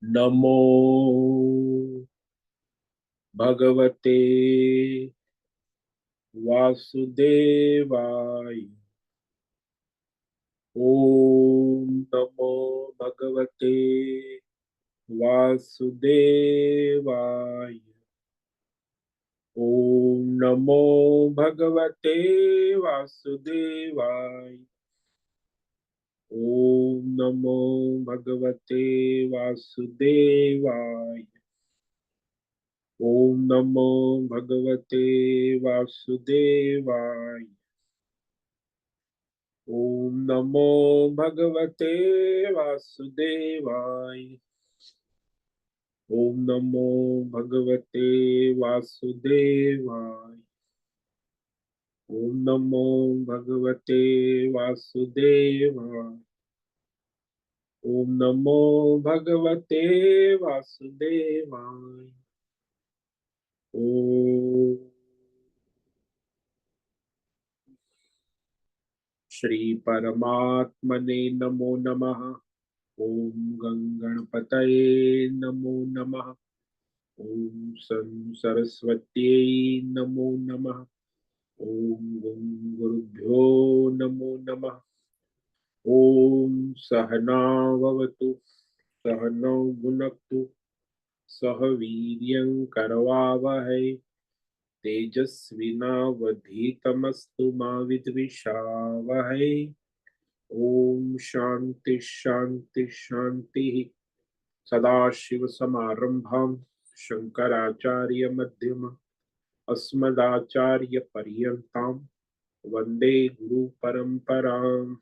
नमो भगवते वासुदेवाय। ओम नमो भगवते वासुदेवाय। ओम नमो भगवते वासुदेवाय। ओम नमो भगवते वासुदेवाय। ओम नमो भगवते वासुदेवाय। ओम नमो भगवते वासुदेवाय। ओम नमो भगवते वासुदेवाय। ओम नमो भगवते वासुदेवाय। ओम नमो भगवते वासुदेवाय। ओम श्री परमात्मने नमो नमः। ओम गंगणपतये नमो नमः। ओम सरस्वत्यै नमो नमः। ओम गुरुभ्यो नमो नमः। ओम सहना भवतु सहनौ भुनक्तु सह वीर्यं करवावहै तेजस्विनावधीतमस्तु मा विद्विषावहै। ओम शांति शांति शांति। सदाशिव समारंभां शंकराचार्य मध्यम अस्मदाचार्य पर्यन्तां वंदे गुरु परंपराम्।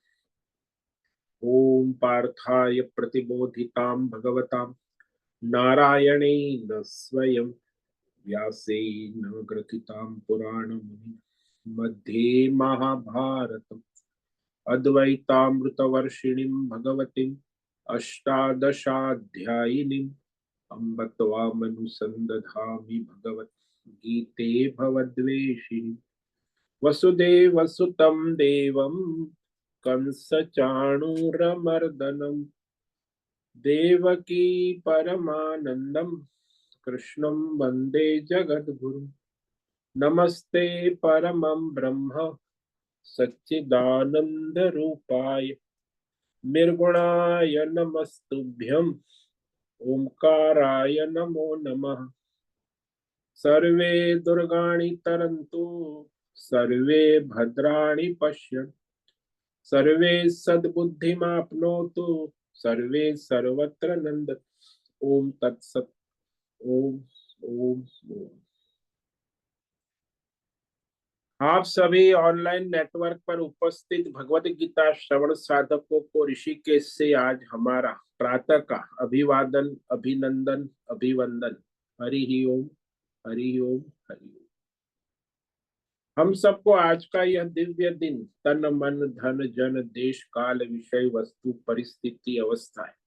ओम पार्थाय प्रतिबोधितां भगवतां नारायणेन स्वयं व्यासेन ग्रथितां पुराणमुनि मध्ये महाभारतम् अद्वैतामृतवर्षिणीं भगवतीम् अष्टादशाध्यायिनीम् अम्ब त्वामनुसन्दधामि भगवद्गीते भवद्वेषिणि। वसुदेवसुतं देवं कंसचाणूरमर्दनं देवकी परमानन्दं कृष्णं वन्दे जगद्गुरुं। नमस्ते परमं ब्रह्म सच्चिदानन्दरूपाय निर्गुणाय नमस्तुभ्यं ओंकाराय नमो नमः। सर्वे दुर्गाणि तरन्तु सर्वे भद्राणि पश्यन्तु सर्वे सद्बुद्धिमाप्नोतु सर्वे सर्वत्र नन्दतु। ओम तत्सत। ओम ओम ओम। आप सभी ऑनलाइन नेटवर्क पर उपस्थित भगवत गीता श्रवण साधकों को ऋषिकेश से आज हमारा प्रातः का अभिवादन अभिनंदन अभिवंदन। हरि ओम हरि ओम हरि ओम। हम सबको आज का यह दिव्य दिन तन मन धन जन देश काल विषय वस्तु परिस्थिति अवस्था है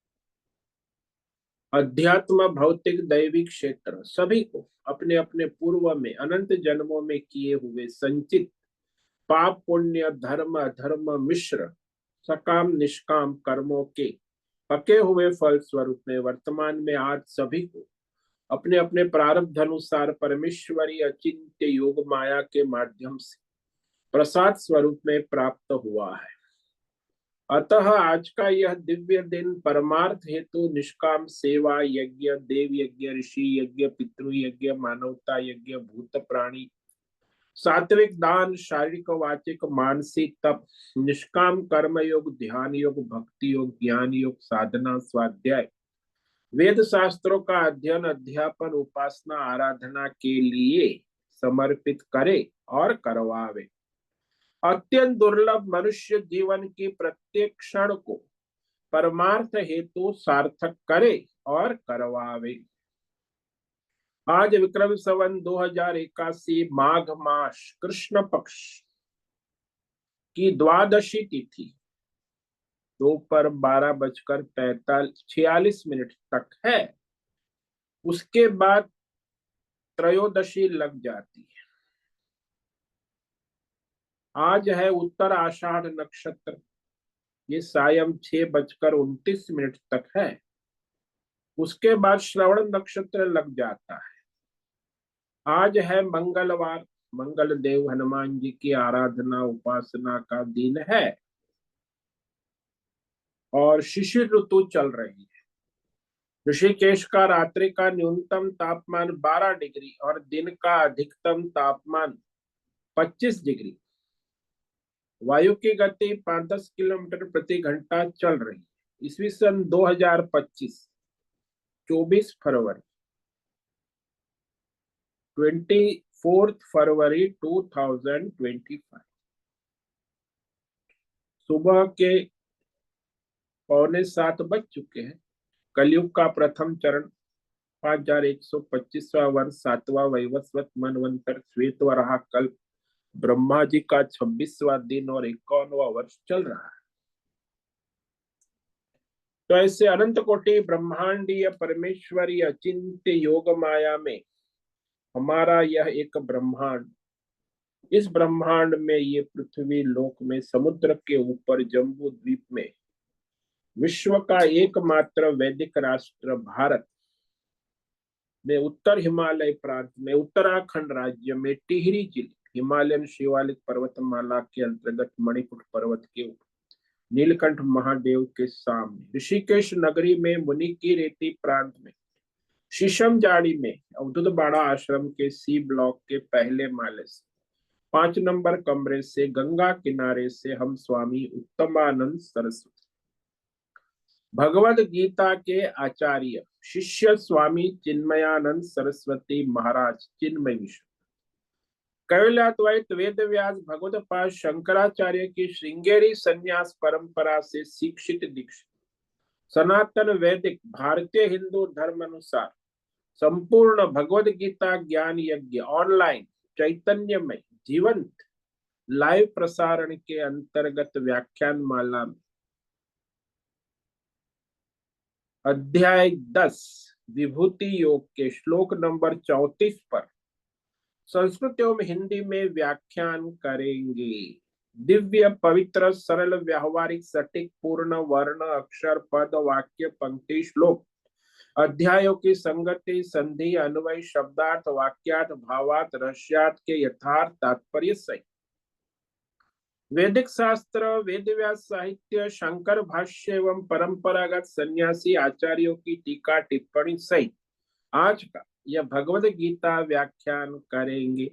अध्यात्म भौतिक दैविक क्षेत्र सभी को अपने अपने पूर्व में अनंत जन्मों में किए हुए संचित पाप पुण्य धर्म अधर्म मिश्र सकाम निष्काम कर्मों के पके हुए फल स्वरूप में वर्तमान में आज सभी को अपने अपने प्रारब्ध अनुसार परमेश्वरी अचिंत्य योग माया के माध्यम से प्रसाद स्वरूप में प्राप्त हुआ है। अतः आज का यह दिव्य दिन परमार्थ हेतु निष्काम सेवा यज्ञ देव यज्ञ ऋषि यज्ञ पितृ यज्ञ मानवता यज्ञ भूत प्राणी सात्विक दान शारीरिक वाचिक मानसिक तप निष्काम कर्म योग ध्यान योग भक्ति योग ज्ञान योग साधना स्वाध्याय वेद शास्त्रों का अध्ययन अध्यापन उपासना आराधना के लिए समर्पित करे और करवावे। अत्यंत दुर्लभ मनुष्य जीवन की प्रत्येक क्षण को परमार्थ हेतु सार्थक करे और करवावे। आज विक्रम संवत 2081 माघ मास कृष्ण पक्ष की द्वादशी तिथि दोपहर 12:46 तक है। उसके बाद त्रयोदशी लग जाती है। आज है उत्तर आषाढ़ नक्षत्र। ये सायं 6:29 तक है। उसके बाद श्रवण नक्षत्र लग जाता है। आज है मंगलवार, मंगल देव हनुमान जी की आराधना उपासना का दिन है और शिशिर ऋतु चल रही है। ऋषिकेश का रात्रि का न्यूनतम तापमान 12 डिग्री और दिन का अधिकतम तापमान 25 डिग्री। वायु की गति 5-10 किलोमीटर प्रति घंटा चल रही है। ईस्वी सन 2025, 24 फरवरी, 24 फरवरी 2025, सुबह के 6:45 बज चुके हैं। कलयुग का प्रथम चरण, 5125वां वर्ष, 7वां वैवस्वत मनवंतर श्वेत वराह कल्प, ब्रह्मा जी का 26वां दिन और 51वां वर्ष चल रहा है। तो ऐसे अनंत कोटि ब्रह्मांडीय परमेश्वरी अचिंत्य योग माया में हमारा यह एक ब्रह्मांड, इस ब्रह्मांड में ये पृथ्वी लोक में समुद्र के ऊपर जम्बू द्वीप में विश्व का एकमात्र वैदिक राष्ट्र भारत में उत्तर हिमालय प्रांत में उत्तराखंड राज्य में टिहरी जिले हिमालयन शिवालिक पर्वतमाला के अंतर्गत मणिपुर पर्वत के ऊपर नीलकंठ महादेव के सामने ऋषिकेश नगरी में मुनि की रेती प्रांत में शीशम जाड़ी में अवधूत बाड़ा आश्रम के सी ब्लॉक के पहले माले से 5 नंबर कमरे से गंगा किनारे से हम स्वामी उत्तमानंद सरस्वती भगवद गीता के आचार्य शिष्य स्वामी चिन्मयानंद सरस्वती महाराज चिन्मय मिश्र कैवल्याद्वैत वेद व्यास भगवतपाद शंकराचार्य की श्रृंगेरी संन्यास परंपरा से शिक्षित दीक्षित सनातन वैदिक भारतीय हिंदू धर्म अनुसार संपूर्ण भगवद गीता ज्ञान यज्ञ ऑनलाइन चैतन्यमय जीवंत लाइव प्रसारण के अंतर्गत व्याख्यान माला में अध्याय 10 विभूति योग के श्लोक नंबर 34 पर संस्कृत एवं हिंदी में व्याख्यान करेंगे। दिव्य पवित्र सरल व्यावहारिक सटीक पूर्ण वर्ण अक्षर पद वाक्य पंक्ति श्लोक अध्यायों की संगति संधि अन्वय शब्दार्थ वाक्यार्थ भावार्थ रहस्यार्थ के यथार्थ तात्पर्य सहित वैदिक शास्त्र वेद व्यास साहित्य शंकर भाष्य एवं परंपरागत सन्यासी आचार्यों की टीका टिप्पणी सहित आज का यह भगवद गीता व्याख्यान करेंगे।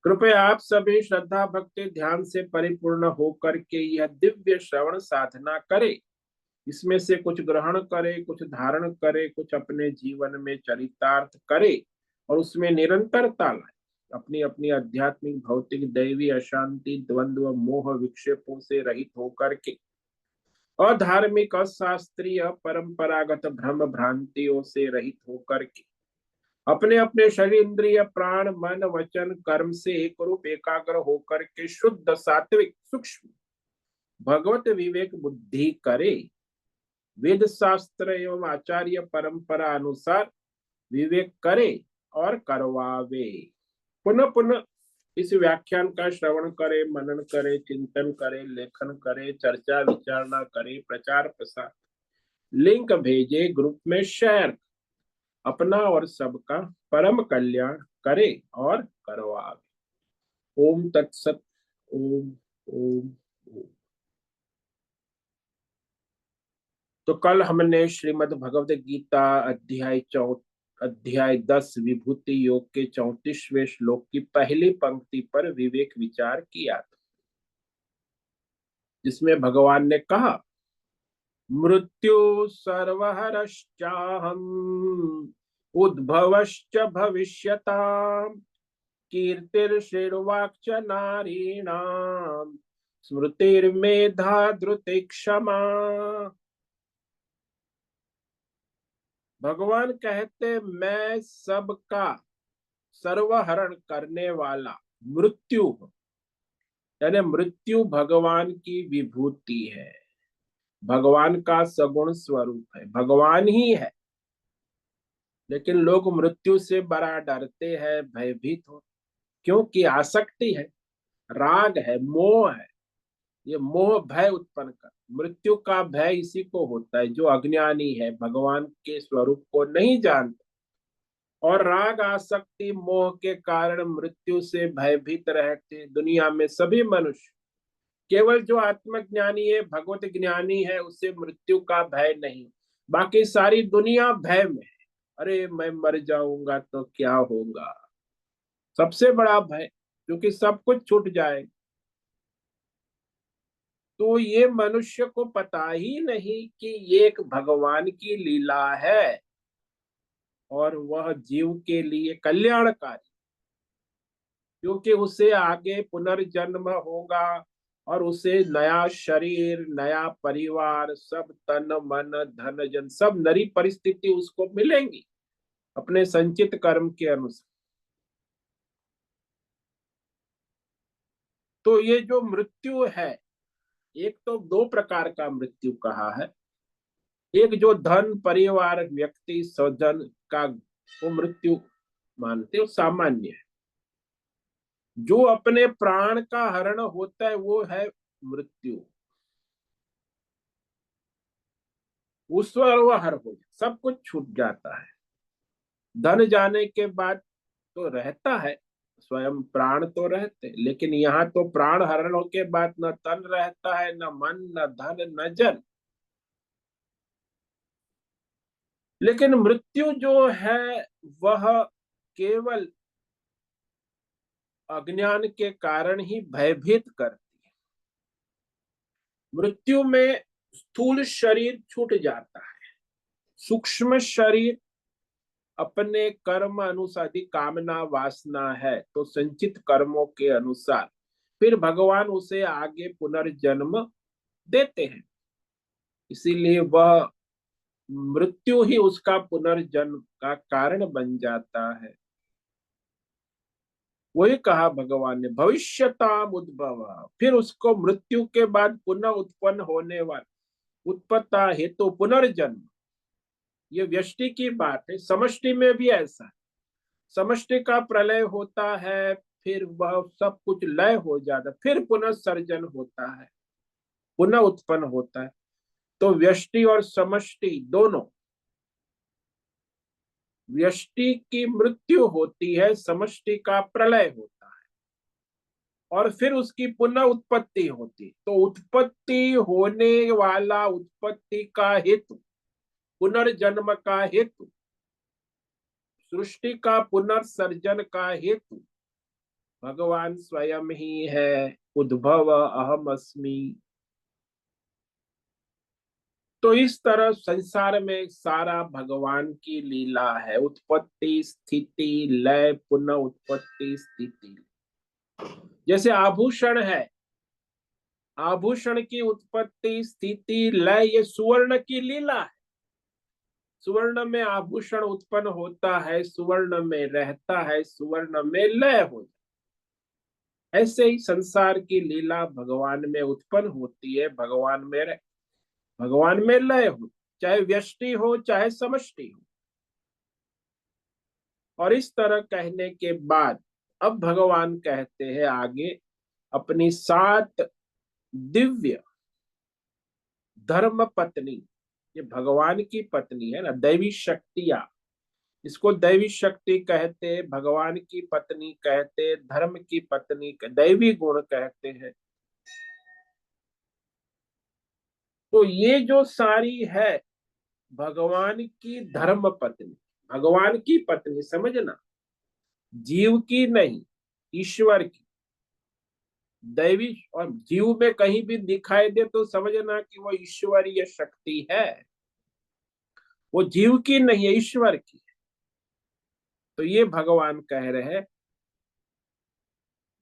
कृपया आप सभी श्रद्धा भक्ति ध्यान से परिपूर्ण होकर के यह दिव्य श्रवण साधना करें। इसमें से कुछ ग्रहण करे, कुछ धारण करे, कुछ अपने जीवन में चरितार्थ करे और उसमें निरंतरता लाए। अपनी अपनी आध्यात्मिक भौतिक दैवी अशांति द्वंद्व मोह विक्षेपों से रहित होकर के अधार्मिक अशास्त्रीय परंपरागत भ्रम भ्रांतियों से रहित होकर के अपने अपने शरीर इंद्रिय प्राण मन वचन कर्म से एक रूप एकाग्र होकर के शुद्ध सात्विक सूक्ष्म भगवत विवेक बुद्धि करे। वेद शास्त्र एवं आचार्य परंपरा अनुसार विवेक करे और करवावे। पुनः पुनः इस व्याख्यान का श्रवण करे, मनन करे, चिंतन करे, लेखन करे, चर्चा विचारणा करे, प्रचार प्रसार, लिंक भेजे, ग्रुप में शेयर, अपना और सबका परम कल्याण करे और करवावे। ओम तत्सत। ओम ओम ओम। तो कल हमने श्रीमद् भगवद गीता अध्याय 10 विभूति योग के 34वें श्लोक की पहली पंक्ति पर विवेक विचार किया था, जिसमें भगवान ने कहा मृत्यु सर्वहरश्चाहम उद्भवश्च भविष्यताम् कीर्तिर्षिर्वाक्च नारीणाम स्मृतिर्मेधा धृति क्षमा। भगवान कहते मैं सबका सर्वहरण करने वाला मृत्यु हूं, यानी मृत्यु भगवान की विभूति है, भगवान का सगुण स्वरूप है, भगवान ही है। लेकिन लोग मृत्यु से बड़ा डरते हैं, भयभीत हो, क्योंकि आसक्ति है, राग है, मोह है। ये मोह भय उत्पन्न कर, मृत्यु का भय इसी को होता है जो अज्ञानी है, भगवान के स्वरूप को नहीं जानता, और राग आसक्ति मोह के कारण मृत्यु से भयभीत रहते दुनिया में सभी मनुष्य। केवल जो आत्मज्ञानी है, भगवत ज्ञानी है, उसे मृत्यु का भय नहीं। बाकी सारी दुनिया भय में है। अरे मैं मर जाऊंगा तो क्या होगा, सबसे बड़ा भय, क्योंकि सब कुछ छूट जाएगा। तो ये मनुष्य को पता ही नहीं कि ये एक भगवान की लीला है और वह जीव के लिए कल्याणकारी, क्योंकि उसे आगे पुनर्जन्म होगा और उसे नया शरीर, नया परिवार, सब तन मन धन जन सब नई परिस्थिति उसको मिलेंगी अपने संचित कर्म के अनुसार। तो ये जो मृत्यु है, एक तो दो प्रकार का मृत्यु कहा है। एक जो धन परिवार व्यक्ति स्वजन का वो मृत्यु मानते हो सामान्य है। जो अपने प्राण का हरण होता है वो है मृत्यु। उस पर वो हर हो सब कुछ छूट जाता है। धन जाने के बाद तो रहता है, स्वयं प्राण तो रहते, लेकिन यहाँ तो प्राण हरण के बाद न तन रहता है, न मन, न धन, न जन। लेकिन मृत्यु जो है वह केवल अज्ञान के कारण ही भयभीत करती है। मृत्यु में स्थूल शरीर छूट जाता है, सूक्ष्म शरीर अपने कर्म अनुसार, यदि कामना वासना है तो संचित कर्मों के अनुसार फिर भगवान उसे आगे पुनर्जन्म देते हैं। इसीलिए वह मृत्यु ही उसका पुनर्जन्म का कारण बन जाता है। वही कहा भगवान ने, भविष्यताम उद्भव, फिर उसको मृत्यु के बाद पुनः उत्पन्न होने वाला, उत्पत्ता हेतु पुनर्जन्म। ये व्यष्टि की बात है, समष्टि में भी ऐसा है। समष्टि का प्रलय होता है, फिर वह सब कुछ लय हो जाता है, फिर पुनः सर्जन होता है, पुनः उत्पन्न होता है। तो व्यष्टि और समष्टि दोनों, व्यष्टि की मृत्यु होती है, समष्टि का प्रलय होता है, और फिर उसकी पुनः उत्पत्ति होती। तो उत्पत्ति होने वाला, उत्पत्ति का हेतु, पुनर्जन्म का हेतु, सृष्टि का पुनर्सर्जन का हेतु भगवान स्वयं ही है। उद्भव अहम अस्मि। तो इस तरह संसार में सारा भगवान की लीला है, उत्पत्ति स्थिति लय पुनः उत्पत्ति स्थिति। जैसे आभूषण है, आभूषण की उत्पत्ति स्थिति लय ये सुवर्ण की लीला है। सुवर्ण में आभूषण उत्पन्न होता है, सुवर्ण में रहता है, सुवर्ण में लय हो जाता है। ऐसे ही संसार की लीला भगवान में उत्पन्न होती है, भगवान में भगवान में लय हो, चाहे व्यष्टि हो चाहे समष्टि हो। और इस तरह कहने के बाद अब भगवान कहते हैं आगे अपनी 7 दिव्य धर्म पत्नी, ये भगवान की पत्नी है ना, दैवी शक्तियां, इसको दैवी शक्ति कहते, भगवान की पत्नी कहते, धर्म की पत्नी, दैवी गुण कहते हैं। तो ये जो सारी है भगवान की धर्म पत्नी, भगवान की पत्नी समझना, जीव की नहीं, ईश्वर की। दैवी और जीव में कहीं भी दिखाई दे तो समझना कि वो ईश्वरीय शक्ति है, वो जीव की नहीं है, ईश्वर की। तो ये भगवान कह रहे हैं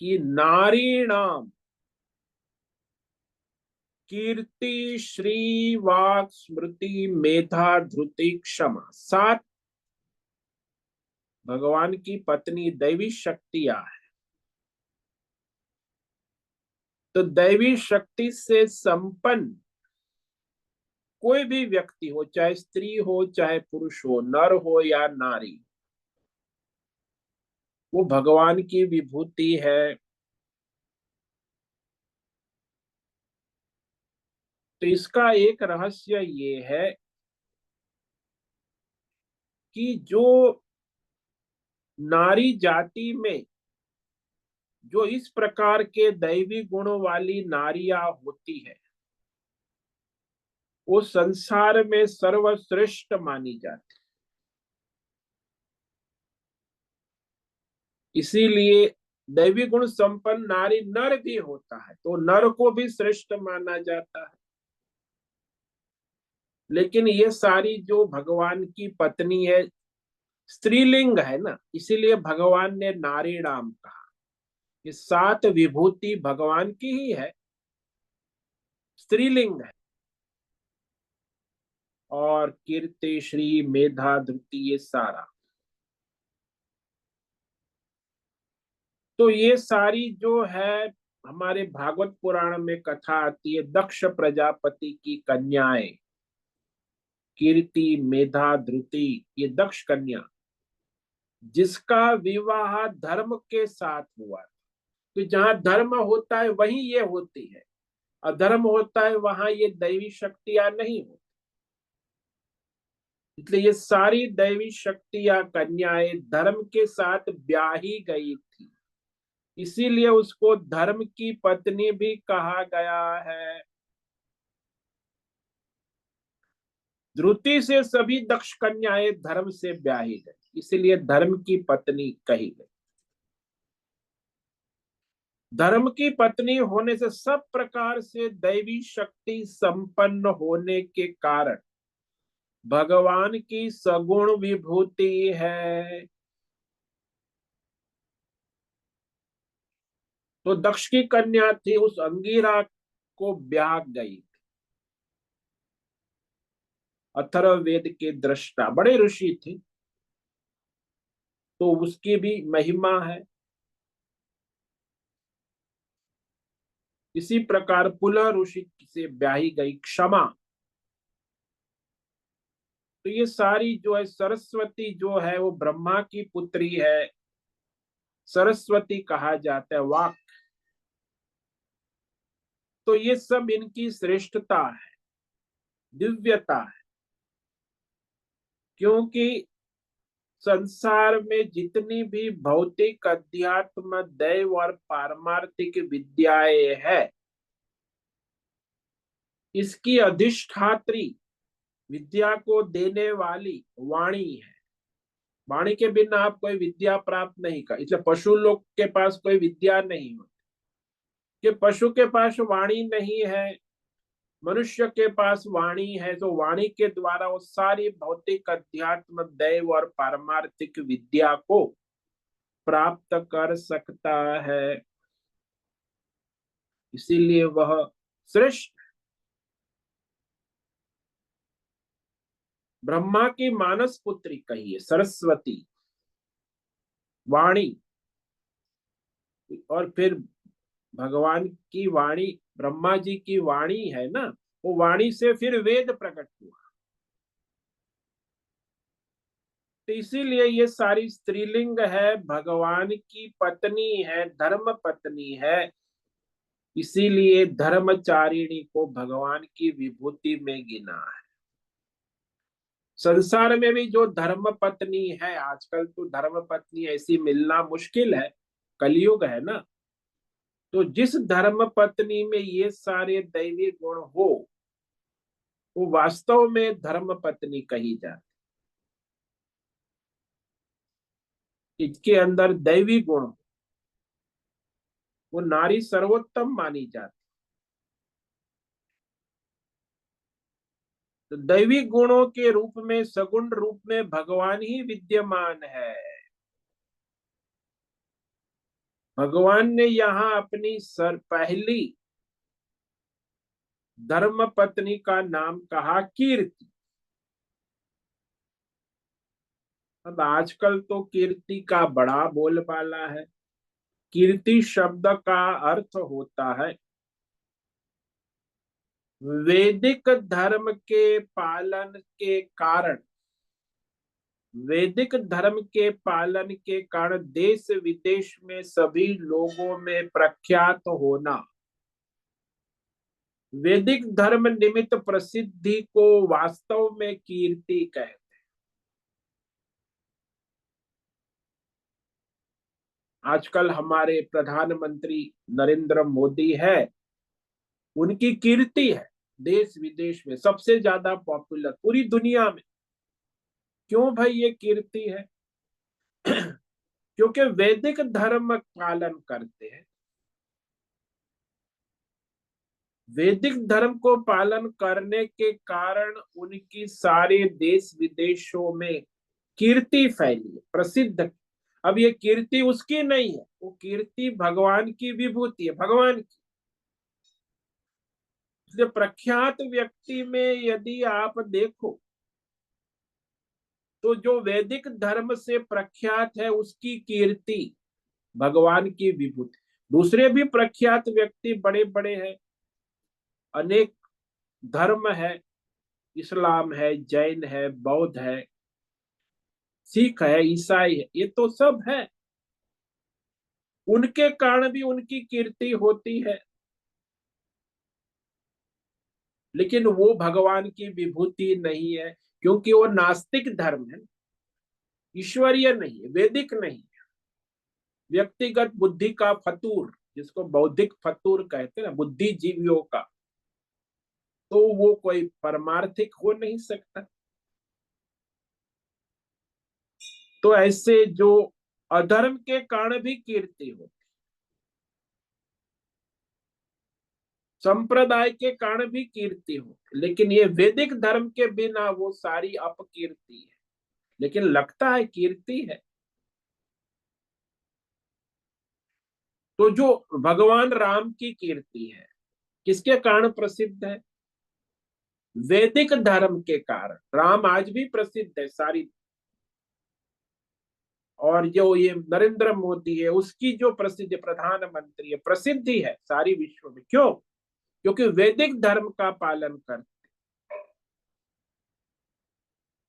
कि नारीणाम कीर्ति श्री वाक स्मृति मेधा धृति क्षमा, 7 भगवान की पत्नी दैवी शक्तियां है। तो दैवी शक्ति से संपन्न कोई भी व्यक्ति हो, चाहे स्त्री हो चाहे पुरुष हो, नर हो या नारी, वो भगवान की विभूति है। तो इसका एक रहस्य ये है कि जो नारी जाति में जो इस प्रकार के दैवी गुणों वाली नारियां होती है वो संसार में सर्वश्रेष्ठ मानी जाती। इसीलिए दैवी गुण संपन्न नारी नर भी होता है तो नर को भी श्रेष्ठ माना जाता है। लेकिन ये सारी जो भगवान की पत्नी है स्त्रीलिंग है ना, इसीलिए भगवान ने नारी नाम कहा। ये 7 विभूति भगवान की ही है, स्त्रीलिंग है। और कीर्ति श्री मेधा धृति ये सारा, तो ये सारी जो है हमारे भागवत पुराण में कथा आती है दक्ष प्रजापति की कन्याएं, कीर्ति मेधा धृति, ये दक्ष कन्या जिसका विवाह धर्म के साथ हुआ। तो जहां धर्म होता है वहीं ये होती है, अधर्म होता है वहां ये दैवी शक्तियां नहीं होती। इसलिए ये सारी दैवी शक्तियां कन्याएं धर्म के साथ ब्याही गई थी, इसीलिए उसको धर्म की पत्नी भी कहा गया है। द्रुति से सभी दक्ष कन्याएं धर्म से ब्याही गई, इसीलिए धर्म की पत्नी कही गई। धर्म की पत्नी होने से सब प्रकार से दैवी शक्ति संपन्न होने के कारण भगवान की सगुण विभूति है। तो दक्ष की कन्या थी, उस अंगिरा को ब्याह गई। अथर्ववेद के दृष्टा बड़े ऋषि थे, तो उसकी भी महिमा है। इसी प्रकार पुलह ऋषि से ब्याही गई क्षमा। तो ये सारी जो है सरस्वती जो है वो ब्रह्मा की पुत्री है, सरस्वती कहा जाता है वाक। तो ये सब इनकी श्रेष्ठता है, दिव्यता है। क्योंकि संसार में जितनी भी भौतिक अध्यात्म दैव और पारमार्थिक विद्याएं है, इसकी अधिष्ठात्री विद्या को देने वाली वाणी है। वाणी के बिना आप कोई विद्या प्राप्त नहीं कर, इसलिए पशु लोग के पास कोई विद्या नहीं होती कि पशु के पास वाणी नहीं है, मनुष्य के पास वाणी है। तो वाणी के द्वारा वो सारी भौतिक अध्यात्म दैव और पारमार्थिक विद्या को प्राप्त कर सकता है, इसीलिए वह श्रेष्ठ। ब्रह्मा की मानस पुत्री कही है सरस्वती वाणी, और फिर भगवान की वाणी ब्रह्मा जी की वाणी है ना, वो वाणी से फिर वेद प्रकट हुआ। तो इसीलिए ये सारी स्त्रीलिंग है, भगवान की पत्नी है, धर्म पत्नी है। इसीलिए धर्मचारिणी को भगवान की विभूति में गिना है। संसार में भी जो धर्म पत्नी है, आजकल तो धर्म पत्नी ऐसी मिलना मुश्किल है, कलयुग है ना। तो जिस धर्म पत्नी में ये सारे दैवी गुण हो वो वास्तव में धर्म पत्नी कही जाती। इसके अंदर दैवी गुण, वो नारी सर्वोत्तम मानी जाती। तो दैवी गुणों के रूप में सगुण रूप में भगवान ही विद्यमान है। भगवान ने यहाँ अपनी पहली धर्म पत्नी का नाम कहा कीर्ति। अब आजकल तो कीर्ति का बड़ा बोलबाला है। कीर्ति शब्द का अर्थ होता है वैदिक धर्म के पालन के कारण, वैदिक धर्म के पालन के कारण देश विदेश में सभी लोगों में प्रख्यात होना, वैदिक धर्म निमित्त प्रसिद्धि को वास्तव में कीर्ति कहते। आजकल हमारे प्रधानमंत्री नरेंद्र मोदी है, उनकी कीर्ति है देश विदेश में सबसे ज्यादा पॉपुलर पूरी दुनिया में। क्यों भाई ये कीर्ति है? क्योंकि वैदिक धर्म पालन करते हैं। वैदिक धर्म को पालन करने के कारण उनकी सारे देश विदेशों में कीर्ति फैली, प्रसिद्ध। अब ये कीर्ति उसकी नहीं है, वो कीर्ति भगवान की विभूति है, भगवान की। इसलिए प्रख्यात व्यक्ति में यदि आप देखो तो जो वैदिक धर्म से प्रख्यात है उसकी कीर्ति भगवान की विभूति। दूसरे भी प्रख्यात व्यक्ति बड़े बड़े हैं, अनेक धर्म है, इस्लाम है, जैन है, बौद्ध है, सिख है, ईसाई है, ये तो सब है। उनके कारण भी उनकी कीर्ति होती है, लेकिन वो भगवान की विभूति नहीं है, क्योंकि वो नास्तिक धर्म है, ईश्वरीय नहीं है, वैदिक नहीं है। व्यक्तिगत बुद्धि का फतूर, जिसको बौद्धिक फतूर कहते हैं ना, बुद्धिजीवियों का, तो वो कोई परमार्थिक हो नहीं सकता। तो ऐसे जो अधर्म के कारण भी कीर्ति होती, संप्रदाय के कारण भी कीर्ति होती, लेकिन ये वैदिक धर्म के बिना वो सारी अपकीर्ति है, लेकिन लगता है कीर्ति है। तो जो भगवान राम की कीर्ति है, किसके कारण प्रसिद्ध है? वैदिक धर्म के कारण राम आज भी प्रसिद्ध है सारी। और जो ये नरेंद्र मोदी है, उसकी जो प्रसिद्ध प्रधानमंत्री है, प्रसिद्धि है सारी विश्व में। क्यों? क्योंकि वैदिक धर्म का पालन करते।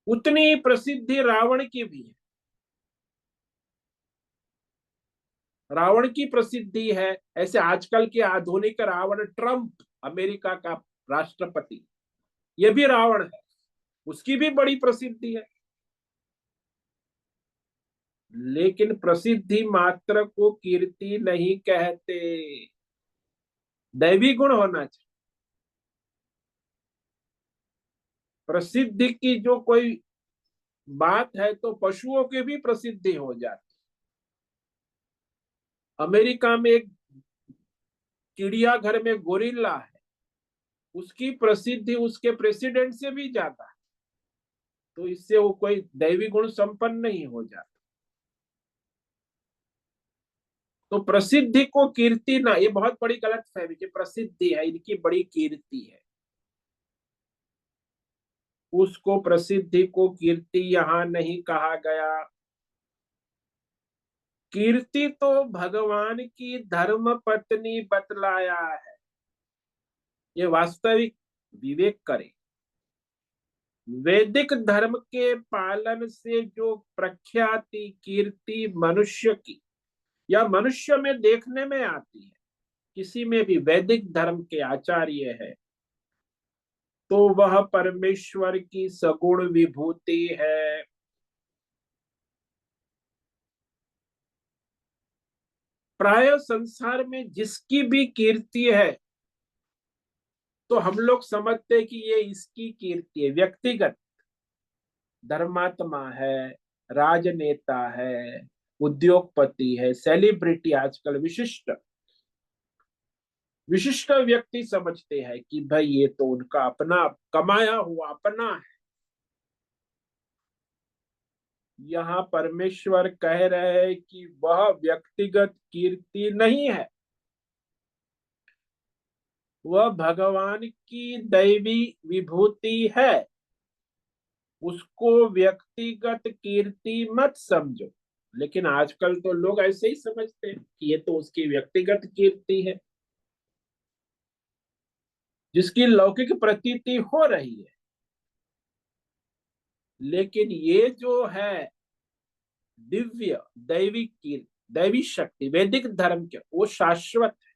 उतनी ही प्रसिद्धि रावण की भी है। रावण की प्रसिद्धि है, ऐसे आजकल के आधुनिक रावण ट्रंप, अमेरिका का राष्ट्रपति, ये भी रावण है, उसकी भी बड़ी प्रसिद्धि है। लेकिन प्रसिद्धि मात्र को कीर्ति नहीं कहते, दैवी गुण होना चाहिए। प्रसिद्धि की जो कोई बात है तो पशुओं की भी प्रसिद्धि हो जाती। अमेरिका में एक चिड़ियाघर में गोरिल्ला है, उसकी प्रसिद्धि उसके प्रेसिडेंट से भी ज्यादा है। तो इससे वो कोई दैवी गुण संपन्न नहीं हो जाता। तो प्रसिद्धि को कीर्ति ना, ये बहुत बड़ी गलत फहमी कि प्रसिद्धि है इनकी बड़ी कीर्ति है, उसको प्रसिद्धि को कीर्ति यहां नहीं कहा गया। कीर्ति तो भगवान की धर्म पत्नी बतलाया है, ये वास्तविक विवेक करें। वैदिक धर्म के पालन से जो प्रख्याति कीर्ति मनुष्य की या मनुष्य में देखने में आती है, किसी में भी वैदिक धर्म के आचार्य है, तो वह परमेश्वर की सगुण विभूति है। प्राय संसार में जिसकी भी कीर्ति है तो हम लोग समझते हैं कि ये इसकी कीर्ति है, व्यक्तिगत। धर्मात्मा है, राजनेता है, उद्योगपति है, सेलिब्रिटी, आजकल विशिष्ट विशिष्ट व्यक्ति समझते हैं कि भाई ये तो उनका अपना कमाया हुआ अपना है। यहाँ परमेश्वर कह रहे हैं कि वह व्यक्तिगत कीर्ति नहीं है, वह भगवान की दैवी विभूति है। उसको व्यक्तिगत कीर्ति मत समझो। लेकिन आजकल तो लोग ऐसे ही समझते हैं कि ये तो उसकी व्यक्तिगत कीर्ति है, जिसकी लौकिक प्रतीति हो रही है। लेकिन ये जो है दिव्य दैवी कीर्ति, दैवी शक्ति वैदिक धर्म के, वो शाश्वत है।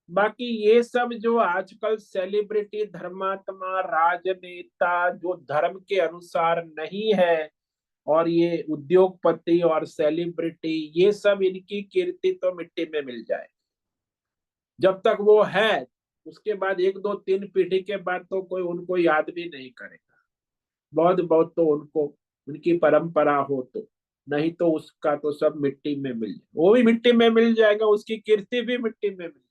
बाकी ये सब जो आजकल सेलिब्रिटी, धर्मात्मा, राजनेता जो धर्म के अनुसार नहीं है, और ये उद्योगपति और सेलिब्रिटी, ये सब इनकी कीर्ति तो मिट्टी में मिल जाए। जब तक वो है, उसके बाद एक दो तीन पीढ़ी के बाद तो कोई उनको याद भी नहीं करेगा। बहुत बहुत तो उनको, उनकी परंपरा हो तो, नहीं तो उसका तो सब मिट्टी में मिल जाए, वो भी मिट्टी में मिल जाएगा, उसकी कीर्ति भी मिट्टी में मिल।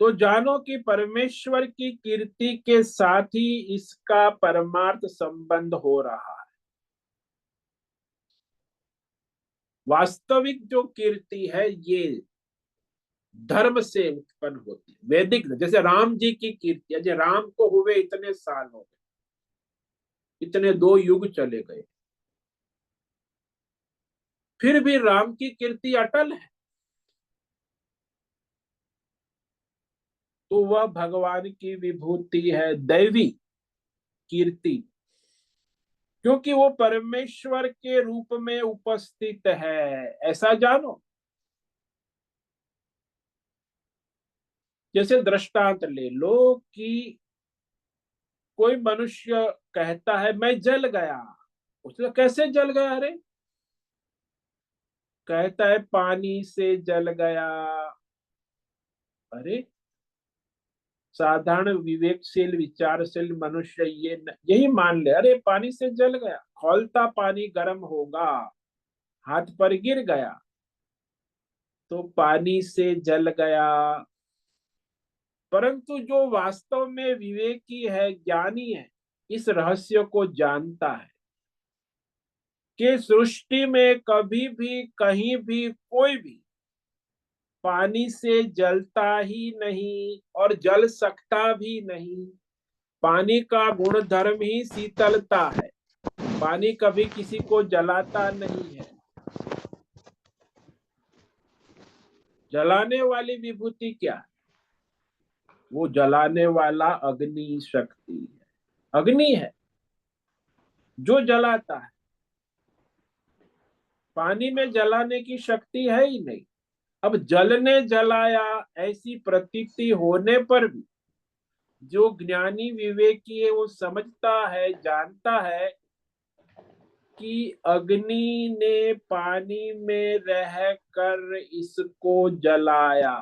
तो जानो कि परमेश्वर की कीर्ति के साथ ही इसका परमार्थ संबंध हो रहा है। वास्तविक जो कीर्ति है ये धर्म से उत्पन्न होती है, वैदिक। जैसे राम जी की कीर्ति, अजय राम को हुए इतने साल हो गए, इतने 2 युग चले गए, फिर भी राम की कीर्ति अटल है। तो वह भगवान की विभूति है, दैवी कीर्ति, क्योंकि वो परमेश्वर के रूप में उपस्थित है, ऐसा जानो। जैसे दृष्टांत ले लो कि कोई मनुष्य कहता है मैं जल गया। उसने कैसे जल गया? अरे, कहता है पानी से जल गया। अरे, साधारण विवेकशील विचारशील मनुष्य यही मान ले, अरे पानी से जल गया, खौलता पानी गर्म होगा, हाथ पर गिर गया तो पानी से जल गया। परंतु जो वास्तव में विवेकी है, ज्ञानी है, इस रहस्य को जानता है कि सृष्टि में कभी भी कहीं भी कोई भी पानी से जलता ही नहीं और जल सकता भी नहीं। पानी का गुण धर्म ही शीतलता है। पानी कभी किसी को जलाता नहीं है। जलाने वाली विभूति क्या है? वो जलाने वाला अग्नि शक्ति है, अग्नि है जो जलाता है। पानी में जलाने की शक्ति है ही नहीं। अब जल ने जलाया, ऐसी प्रतीति होने पर भी जो ज्ञानी विवेकी है वो समझता है, जानता है कि अग्नि ने पानी में रहकर इसको जलाया।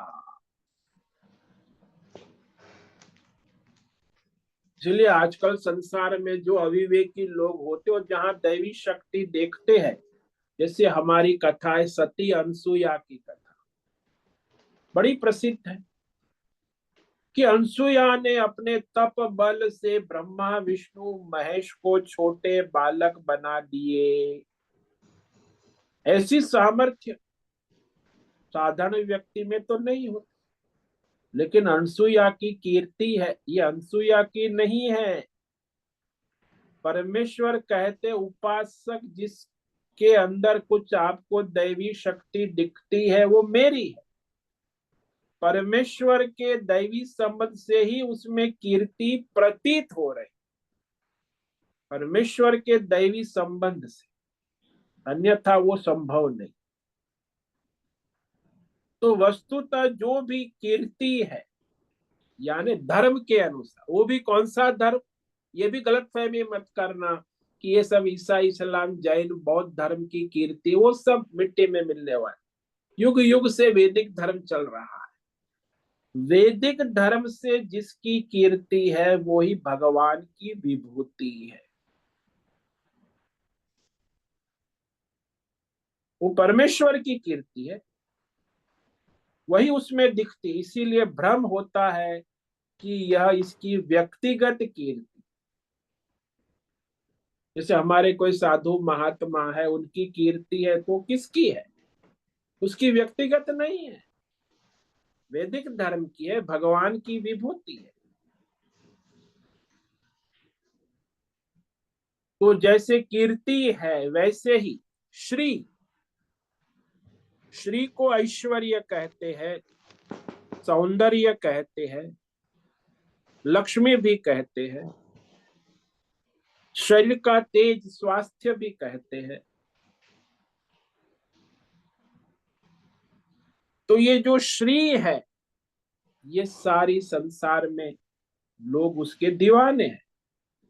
इसलिए आजकल संसार में जो अविवेकी लोग होते और जहां दैवी शक्ति देखते हैं, जैसे हमारी कथा है सती अनसुया की कथा, बड़ी प्रसिद्ध है कि अनसुया ने अपने तप बल से ब्रह्मा विष्णु महेश को छोटे बालक बना दिए। ऐसी सामर्थ्य साधारण व्यक्ति में तो नहीं होती। लेकिन अनसुया की कीर्ति है, ये अनसुया की नहीं है। परमेश्वर कहते उपासक जिसके अंदर कुछ आपको दैवी शक्ति दिखती है वो मेरी है। परमेश्वर के दैवी संबंध से ही उसमें कीर्ति प्रतीत हो रही, परमेश्वर के दैवी संबंध से, अन्यथा वो संभव नहीं। तो वस्तुतः जो भी कीर्ति है, यानी धर्म के अनुसार, वो भी कौन सा धर्म, ये भी गलत फहमी मत करना कि ये सब ईसाई इस्लाम जैन बौद्ध धर्म की कीर्ति, वो सब मिट्टी में मिलने वाले। युग युग से वैदिक धर्म चल रहा है। वैदिक धर्म से जिसकी कीर्ति है वो ही भगवान की विभूति है, वो परमेश्वर की कीर्ति है, वही उसमें दिखती। इसीलिए भ्रम होता है कि यह इसकी व्यक्तिगत कीर्ति। जैसे हमारे कोई साधु महात्मा है, उनकी कीर्ति है तो किसकी है? उसकी व्यक्तिगत नहीं है, वैदिक धर्म की है, भगवान की विभूति है। तो जैसे कीर्ति है वैसे ही श्री, श्री को ऐश्वर्य कहते हैं, सौंदर्य कहते हैं, लक्ष्मी भी कहते हैं, शरीर का तेज स्वास्थ्य भी कहते हैं। तो ये जो श्री है, ये सारी संसार में लोग उसके दीवाने हैं।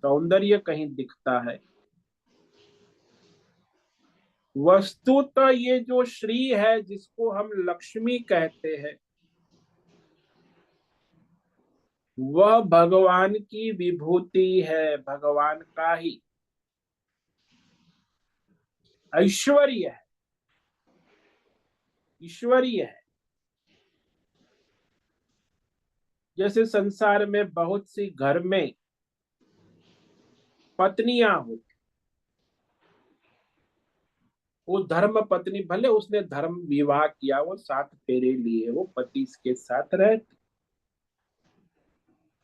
सौंदर्य कहीं दिखता है, वस्तुतः ये जो श्री है, जिसको हम लक्ष्मी कहते हैं, वह भगवान की विभूति है, भगवान का ही ऐश्वर्य है, ईश्वरीय है। जैसे संसार में बहुत सी घर में पत्नियां होती, वो धर्म पत्नी, भले उसने धर्म विवाह किया, वो 7 फेरे लिए, वो पति के साथ रहती,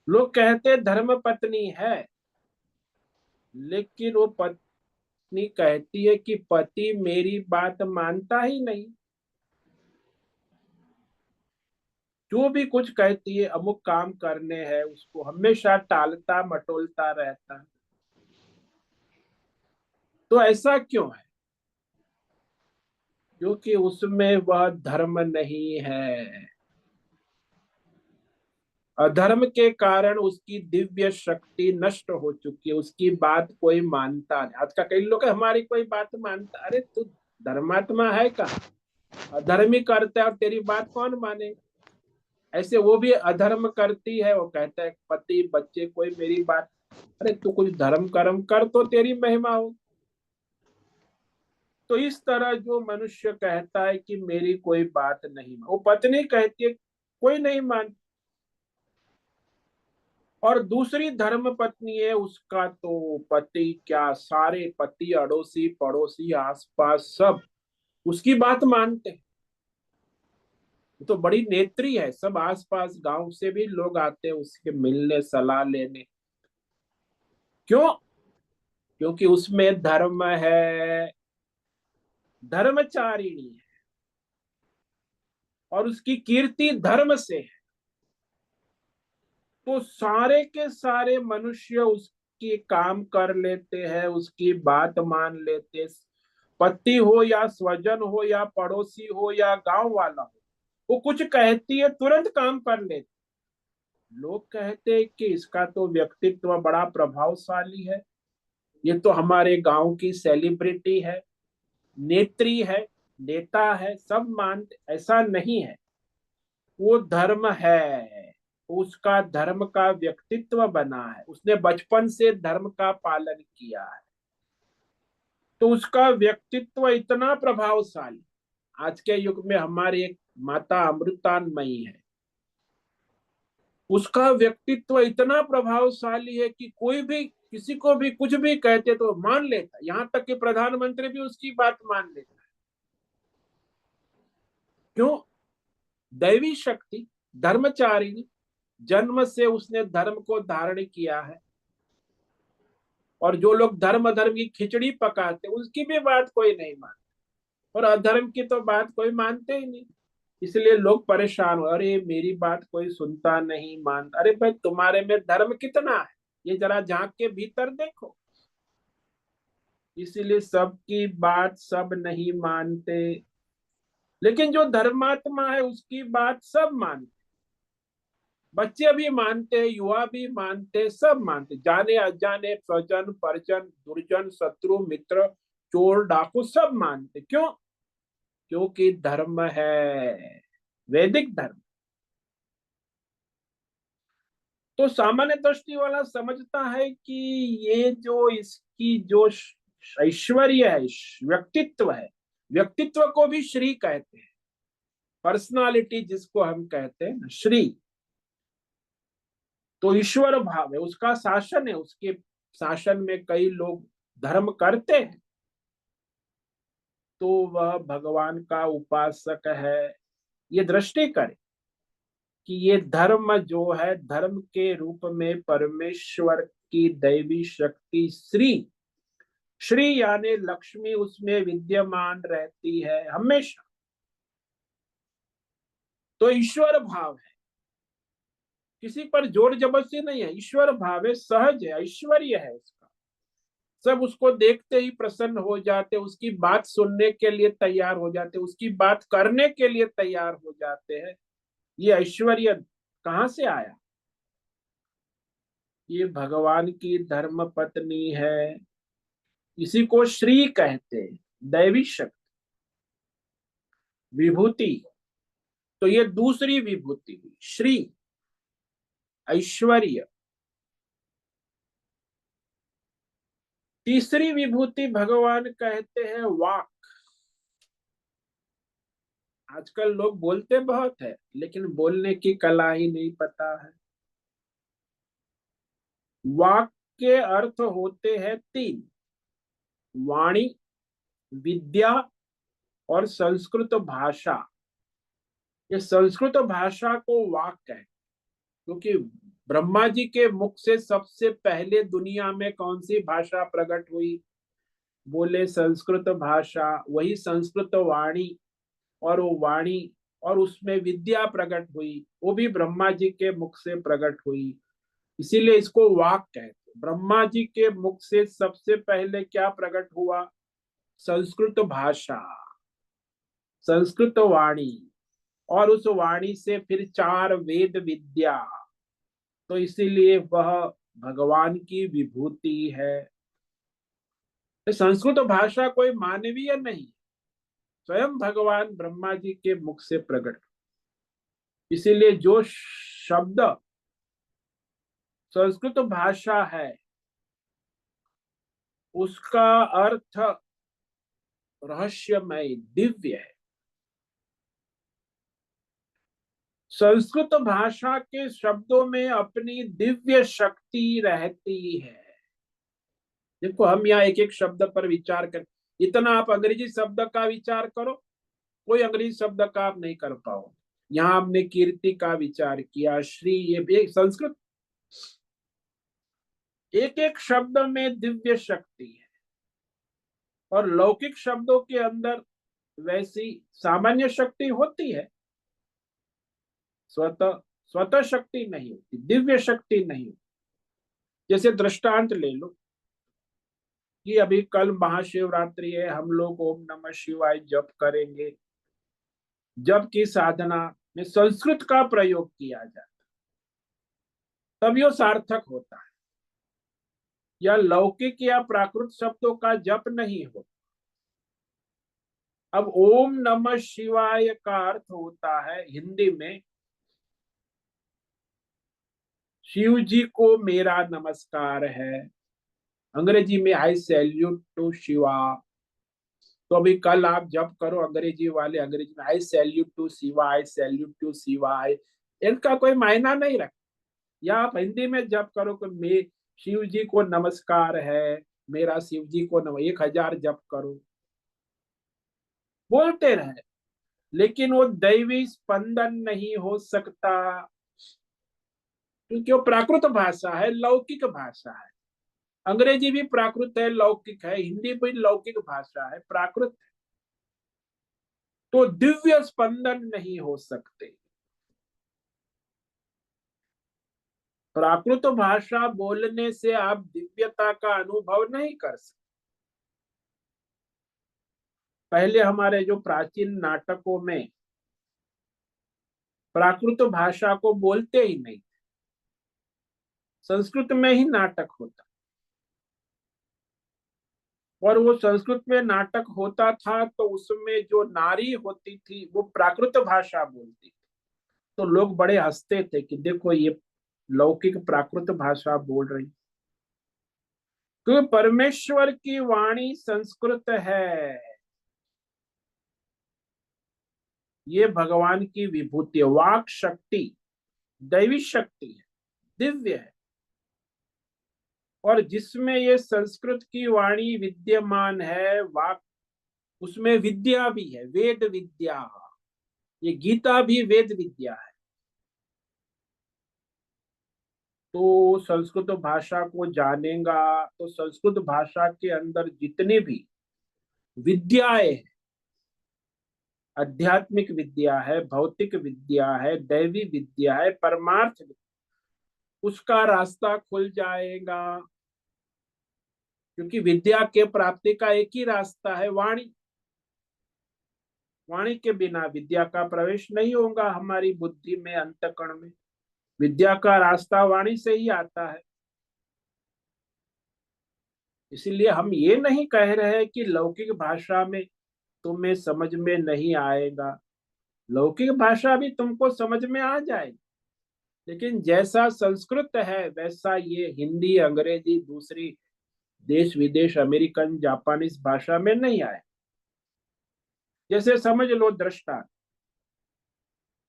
लोग कहते धर्म पत्नी है, लेकिन वो पत्नी कहती है कि पति मेरी बात मानता ही नहीं, जो भी कुछ कहती है, अमुक काम करने हैं, उसको हमेशा टालता मटोलता रहता है। तो ऐसा क्यों है? क्योंकि उसमें वह धर्म नहीं है। अधर्म के कारण उसकी दिव्य शक्ति नष्ट हो चुकी है, उसकी बात कोई मानता नहीं। आज का कई लोग हमारी कोई बात मानता, अरे तू धर्मात्मा है का? अधर्म ही करता है और तेरी बात कौन माने? ऐसे वो भी अधर्म करती है, वो कहता है पति बच्चे कोई मेरी बात, अरे तू कुछ धर्म कर्म कर तो तेरी महिमा हो। तो इस तरह जो मनुष्य कहता है कि मेरी कोई बात नहीं, वो पत्नी कहती है कोई नहीं मान, और दूसरी धर्म पत्नी है, उसका तो पति क्या, सारे पति अड़ोसी पड़ोसी आसपास सब उसकी बात मानते हैं। वो तो बड़ी नेत्री है, सब आसपास गांव से भी लोग आते हैं उसके मिलने सलाह लेने। क्यों? क्योंकि उसमें धर्म है, धर्मचारिणी है, और उसकी कीर्ति धर्म से है। तो सारे के सारे मनुष्य उसकी काम कर लेते हैं, उसकी बात मान लेते, पति हो या स्वजन हो या पड़ोसी हो या गांव वाला हो, वो कुछ कहती है तुरंत काम कर लेते। लोग कहते हैं कि इसका तो व्यक्तित्व बड़ा प्रभावशाली है, ये तो हमारे गांव की सेलिब्रिटी है, नेत्री है, नेता है, सब मानते। ऐसा नहीं है, वो धर्म है, उसका धर्म का व्यक्तित्व बना है, उसने बचपन से धर्म का पालन किया है, तो उसका व्यक्तित्व इतना प्रभावशाली। आज के युग में हमारी एक माता अमृतानमयी है, उसका व्यक्तित्व इतना प्रभावशाली है कि कोई भी किसी को भी कुछ भी कहते तो मान लेता, यहाँ तक कि प्रधानमंत्री भी उसकी बात मान लेता है। क्यों? दैवी शक्ति, धर्मचारिणी, जन्म से उसने धर्म को धारण किया है। और जो लोग धर्म अधर्म की खिचड़ी पकाते उसकी भी बात कोई नहीं मानता, और अधर्म की तो बात कोई मानते ही नहीं। इसलिए लोग परेशान हो, अरे मेरी बात कोई सुनता नहीं मानता। अरे भाई तुम्हारे में धर्म कितना है, ये जरा झांक के भीतर देखो। इसीलिए सबकी बात सब नहीं मानते, लेकिन जो धर्मात्मा है उसकी बात सब मानते। बच्चे भी मानते, युवा भी मानते, सब मानते, जाने अनजाने, स्वजन परिजन दुर्जन शत्रु मित्र चोर डाकू सब मानते। क्यों? क्योंकि धर्म है, वैदिक धर्म। तो सामान्य दृष्टि वाला समझता है कि ये जो इसकी जो ऐश्वर्य है, व्यक्तित्व है, व्यक्तित्व को भी श्री कहते हैं, पर्सनालिटी जिसको हम कहते हैं ना, श्री। तो ईश्वर भाव है, उसका शासन है, उसके शासन में कई लोग धर्म करते हैं, तो वह भगवान का उपासक है। ये दृष्टि करे कि ये धर्म जो है, धर्म के रूप में परमेश्वर की दैवी शक्ति श्री, श्री यानी लक्ष्मी उसमें विद्यमान रहती है हमेशा। तो ईश्वर भाव है, किसी पर जोर जबरदस्ती नहीं है, ईश्वर भाव है, सहज है, ऐश्वर्य है उसका। सब उसको देखते ही प्रसन्न हो जाते, उसकी बात सुनने के लिए तैयार हो जाते, उसकी बात करने के लिए तैयार हो जाते हैं। ये ऐश्वर्य कहाँ से आया? ये भगवान की धर्म पत्नी है, इसी को श्री कहते हैं, दैवी शक्ति, विभूति। तो ये दूसरी विभूति हुई, श्री, ऐश्वर्य। तीसरी विभूति भगवान कहते हैं वाक। आजकल लोग बोलते बहुत है, लेकिन बोलने की कला ही नहीं पता है। वाक के अर्थ होते हैं तीन: वाणी, विद्या और संस्कृत भाषा। ये संस्कृत भाषा को वाक कहते, क्योंकि ब्रह्मा जी के मुख से सबसे पहले दुनिया में कौन सी भाषा प्रकट हुई? बोले संस्कृत भाषा। वही संस्कृत वाणी, और वो वाणी और उसमें विद्या प्रकट हुई, वो भी ब्रह्मा जी के मुख से प्रकट हुई, इसीलिए इसको वाक कहते। ब्रह्मा जी के मुख से सबसे पहले क्या प्रकट हुआ? संस्कृत भाषा, संस्कृत वाणी, और उस वाणी से फिर चार वेद विद्या। तो इसीलिए वह भगवान की विभूति है। तो संस्कृत भाषा कोई मानवीय नहीं, स्वयं भगवान ब्रह्मा जी के मुख से प्रकट। इसीलिए जो शब्द संस्कृत भाषा है, उसका अर्थ रहस्यमय, दिव्य है। संस्कृत भाषा के शब्दों में अपनी दिव्य शक्ति रहती है। देखो, हम यहाँ एक एक शब्द पर विचार कर, इतना आप अंग्रेजी शब्द का विचार करो, कोई अंग्रेजी शब्द का आप नहीं कर पाओ। यहाँ हमने कीर्ति का विचार किया, श्री, ये भी एक संस्कृत। एक एक शब्द में दिव्य शक्ति है, और लौकिक शब्दों के अंदर वैसी सामान्य शक्ति होती है, स्वतः स्वतः शक्ति नहीं होती, दिव्य शक्ति नहीं होती। जैसे दृष्टांत ले लो कि अभी कल महाशिवरात्रि है, हम लोग ओम नमः शिवाय जप करेंगे। जप की साधना में संस्कृत का प्रयोग किया जाता, तब यो सार्थक होता है। या लौकिक या प्राकृत शब्दों का जप नहीं होता। अब ओम नमः शिवाय का अर्थ होता है हिंदी में, शिव जी को मेरा नमस्कार है। अंग्रेजी में आई सैल्यूट टू शिवा। तो अभी कल आप जप करो, अंग्रेजी वाले अंग्रेजी में I salute to Shiva, I salute to Shiva, इनका कोई मायना नहीं रखता। या आप हिंदी में जप करो कि मैं शिव जी को नमस्कार है, मेरा शिव जी को 1000 जप करो, बोलते रहे, लेकिन वो दैवी स्पंदन नहीं हो सकता, क्योंकि वो प्राकृत भाषा है, लौकिक भाषा है। अंग्रेजी भी प्राकृत है, लौकिक है, हिंदी भी लौकिक भाषा है, प्राकृत है। तो दिव्य स्पंदन नहीं हो सकते। प्राकृत भाषा बोलने से आप दिव्यता का अनुभव नहीं कर सकते। पहले हमारे जो प्राचीन नाटकों में प्राकृत भाषा को बोलते ही नहीं, संस्कृत में ही नाटक होता, और वो संस्कृत में नाटक होता था तो उसमें जो नारी होती थी वो प्राकृत भाषा बोलती थी। तो लोग बड़े हंसते थे कि देखो ये लौकिक प्राकृत भाषा बोल रही, क्योंकि परमेश्वर की वाणी संस्कृत है। ये भगवान की विभूति है, वाक शक्ति, दैवी शक्ति है, दिव्य है। और जिसमें ये संस्कृत की वाणी विद्यमान है, वाक, उसमें विद्या भी है, वेद विद्या। ये गीता भी वेद विद्या है। तो संस्कृत भाषा को जानेगा तो संस्कृत भाषा के अंदर जितनी भी विद्याएं हैं, आध्यात्मिक विद्या है, भौतिक विद्या है, दैवी विद्या है, परमार्थ विद्या, उसका रास्ता खुल जाएगा। क्योंकि विद्या के प्राप्ति का एक ही रास्ता है, वाणी। वाणी के बिना विद्या का प्रवेश नहीं होगा हमारी बुद्धि में, अंतःकरण में। विद्या का रास्ता वाणी से ही आता है। इसीलिए हम ये नहीं कह रहे हैं कि लौकिक भाषा में तुम्हें समझ में नहीं आएगा। लौकिक भाषा भी तुमको समझ में आ जाएगी, लेकिन जैसा संस्कृत है वैसा ये हिंदी, अंग्रेजी, दूसरी देश विदेश, अमेरिकन, जापानीज भाषा में नहीं आए। जैसे समझ लो दृष्टांत,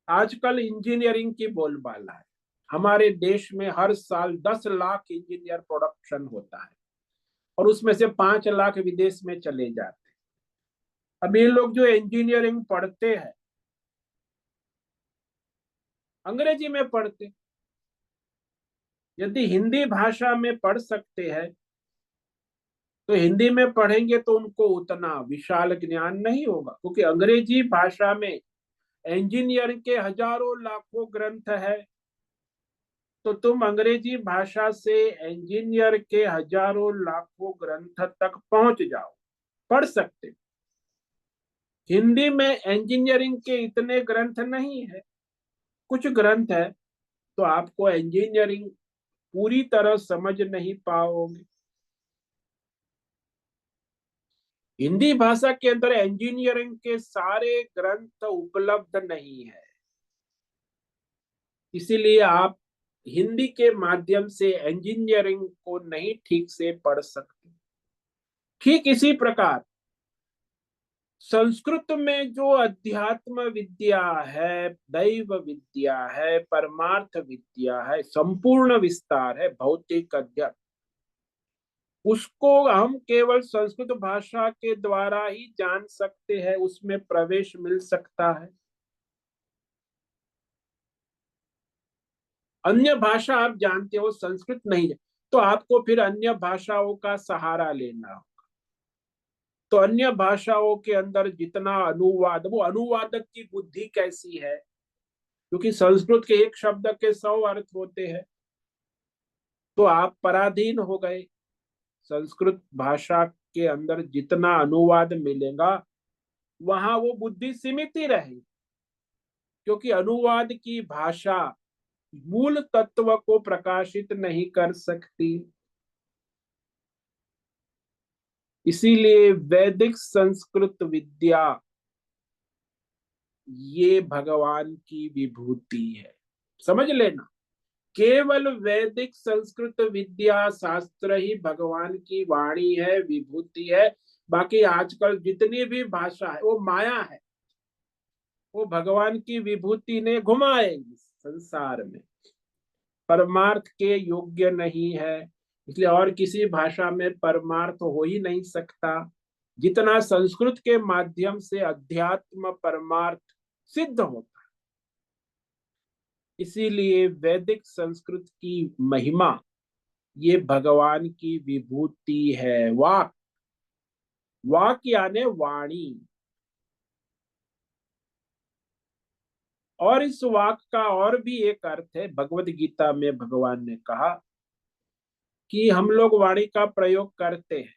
आजकल इंजीनियरिंग की बोलबाला है। हमारे देश में हर साल 10 लाख इंजीनियर प्रोडक्शन होता है, और उसमें से 5 लाख विदेश में चले जाते हैं। अब ये लोग जो इंजीनियरिंग पढ़ते हैं अंग्रेजी में पढ़ते, यदि हिंदी भाषा में पढ़ सकते हैं तो हिंदी में पढ़ेंगे तो उनको उतना विशाल ज्ञान नहीं होगा, क्योंकि अंग्रेजी भाषा में इंजीनियर के हजारों लाखों ग्रंथ है। तो तुम अंग्रेजी भाषा से इंजीनियर के हजारों लाखों ग्रंथ तक पहुंच जाओ, पढ़ सकते। हिंदी में इंजीनियरिंग के इतने ग्रंथ नहीं है, कुछ ग्रंथ है, तो आपको इंजीनियरिंग पूरी तरह समझ नहीं पाओगे। हिंदी भाषा के अंदर इंजीनियरिंग के सारे ग्रंथ उपलब्ध नहीं है, इसीलिए आप हिंदी के माध्यम से इंजीनियरिंग को नहीं ठीक से पढ़ सकते। ठीक इसी प्रकार संस्कृत में जो अध्यात्म विद्या है, दैव विद्या है, परमार्थ विद्या है, संपूर्ण विस्तार है, भौतिक अध्ययन, उसको हम केवल संस्कृत भाषा के द्वारा ही जान सकते हैं, उसमें प्रवेश मिल सकता है। अन्य भाषा आप जानते हो, संस्कृत नहीं है, तो आपको फिर अन्य भाषाओं का सहारा लेना हो। तो अन्य भाषाओं के अंदर जितना अनुवाद, वो अनुवादक की बुद्धि कैसी है, क्योंकि संस्कृत के एक शब्द के 100 अर्थ होते हैं, तो आप पराधीन हो गए। संस्कृत भाषा के अंदर जितना अनुवाद मिलेगा वहां वो बुद्धि सीमित ही रहेगी, क्योंकि अनुवाद की भाषा मूल तत्व को प्रकाशित नहीं कर सकती। इसीलिए वैदिक संस्कृत विद्या ये भगवान की विभूति है, समझ लेना। केवल वैदिक संस्कृत विद्या शास्त्र ही भगवान की वाणी है, विभूति है। बाकी आजकल जितनी भी भाषा है वो माया है, वो भगवान की विभूति ने घुमाएगी संसार में, परमार्थ के योग्य नहीं है। इसलिए और किसी भाषा में परमार्थ हो ही नहीं सकता, जितना संस्कृत के माध्यम से अध्यात्म परमार्थ सिद्ध होता है। इसीलिए वैदिक संस्कृत की महिमा ये भगवान की विभूति है। वाक, वाक यानी वाणी, और इस वाक का और भी एक अर्थ है। भगवत गीता में भगवान ने कहा कि हम लोग वाणी का प्रयोग करते हैं,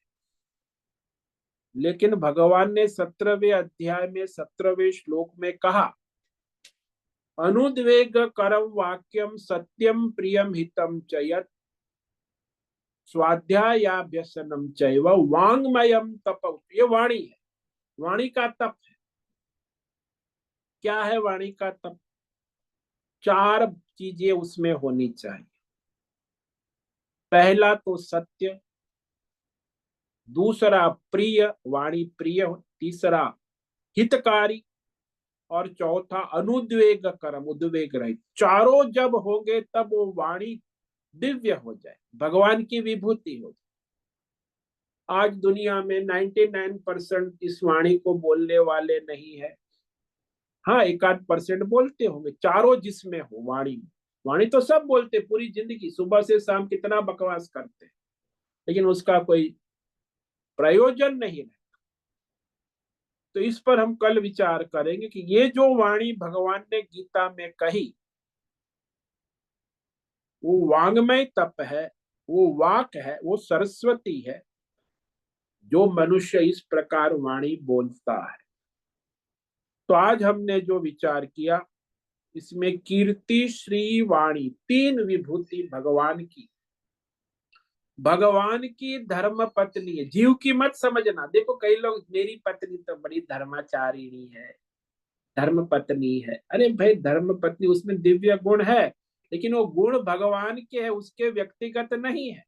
लेकिन भगवान ने 17वें अध्याय में 17वें श्लोक में कहा, अनुद्वेग करम वाक्यम सत्यम प्रियम हितम च यत् स्वाध्यायाभ्यसनम चैव वांग्मयम तप। ये वाणी है, वाणी का तप है। क्या है वाणी का तप? 4 चीजें उसमें होनी चाहिए। पहला तो सत्य, दूसरा प्रिय, वाणी प्रिय हो, तीसरा हितकारी, और चौथा अनुद्वेग करम, उद्वेग रहित। चारों जब होंगे तब वो वाणी दिव्य हो जाए, भगवान की विभूति हो जाए। आज दुनिया में 99% इस वाणी को बोलने वाले नहीं है। हाँ, 1-8% बोलते होंगे। चारों जिसमें हो वाणी में, वाणी तो सब बोलते, पूरी जिंदगी सुबह से शाम कितना बकवास करते, लेकिन उसका कोई प्रयोजन नहीं है। तो इस पर हम कल विचार करेंगे कि ये जो वाणी भगवान ने गीता में कही वो वांग्मय तप है, वो वाक है, वो सरस्वती है। जो मनुष्य इस प्रकार वाणी बोलता है। तो आज हमने जो विचार किया, इसमें कीर्ति, श्री, वाणी, तीन विभूति भगवान की। भगवान की धर्म पत्नी है, जीव की मत समझना। देखो कई लोग, मेरी पत्नी तो बड़ी धर्माचारिणी है, धर्म पत्नी है। अरे भाई, धर्म पत्नी उसमें दिव्य गुण है, लेकिन वो गुण भगवान के है, उसके व्यक्तिगत नहीं है।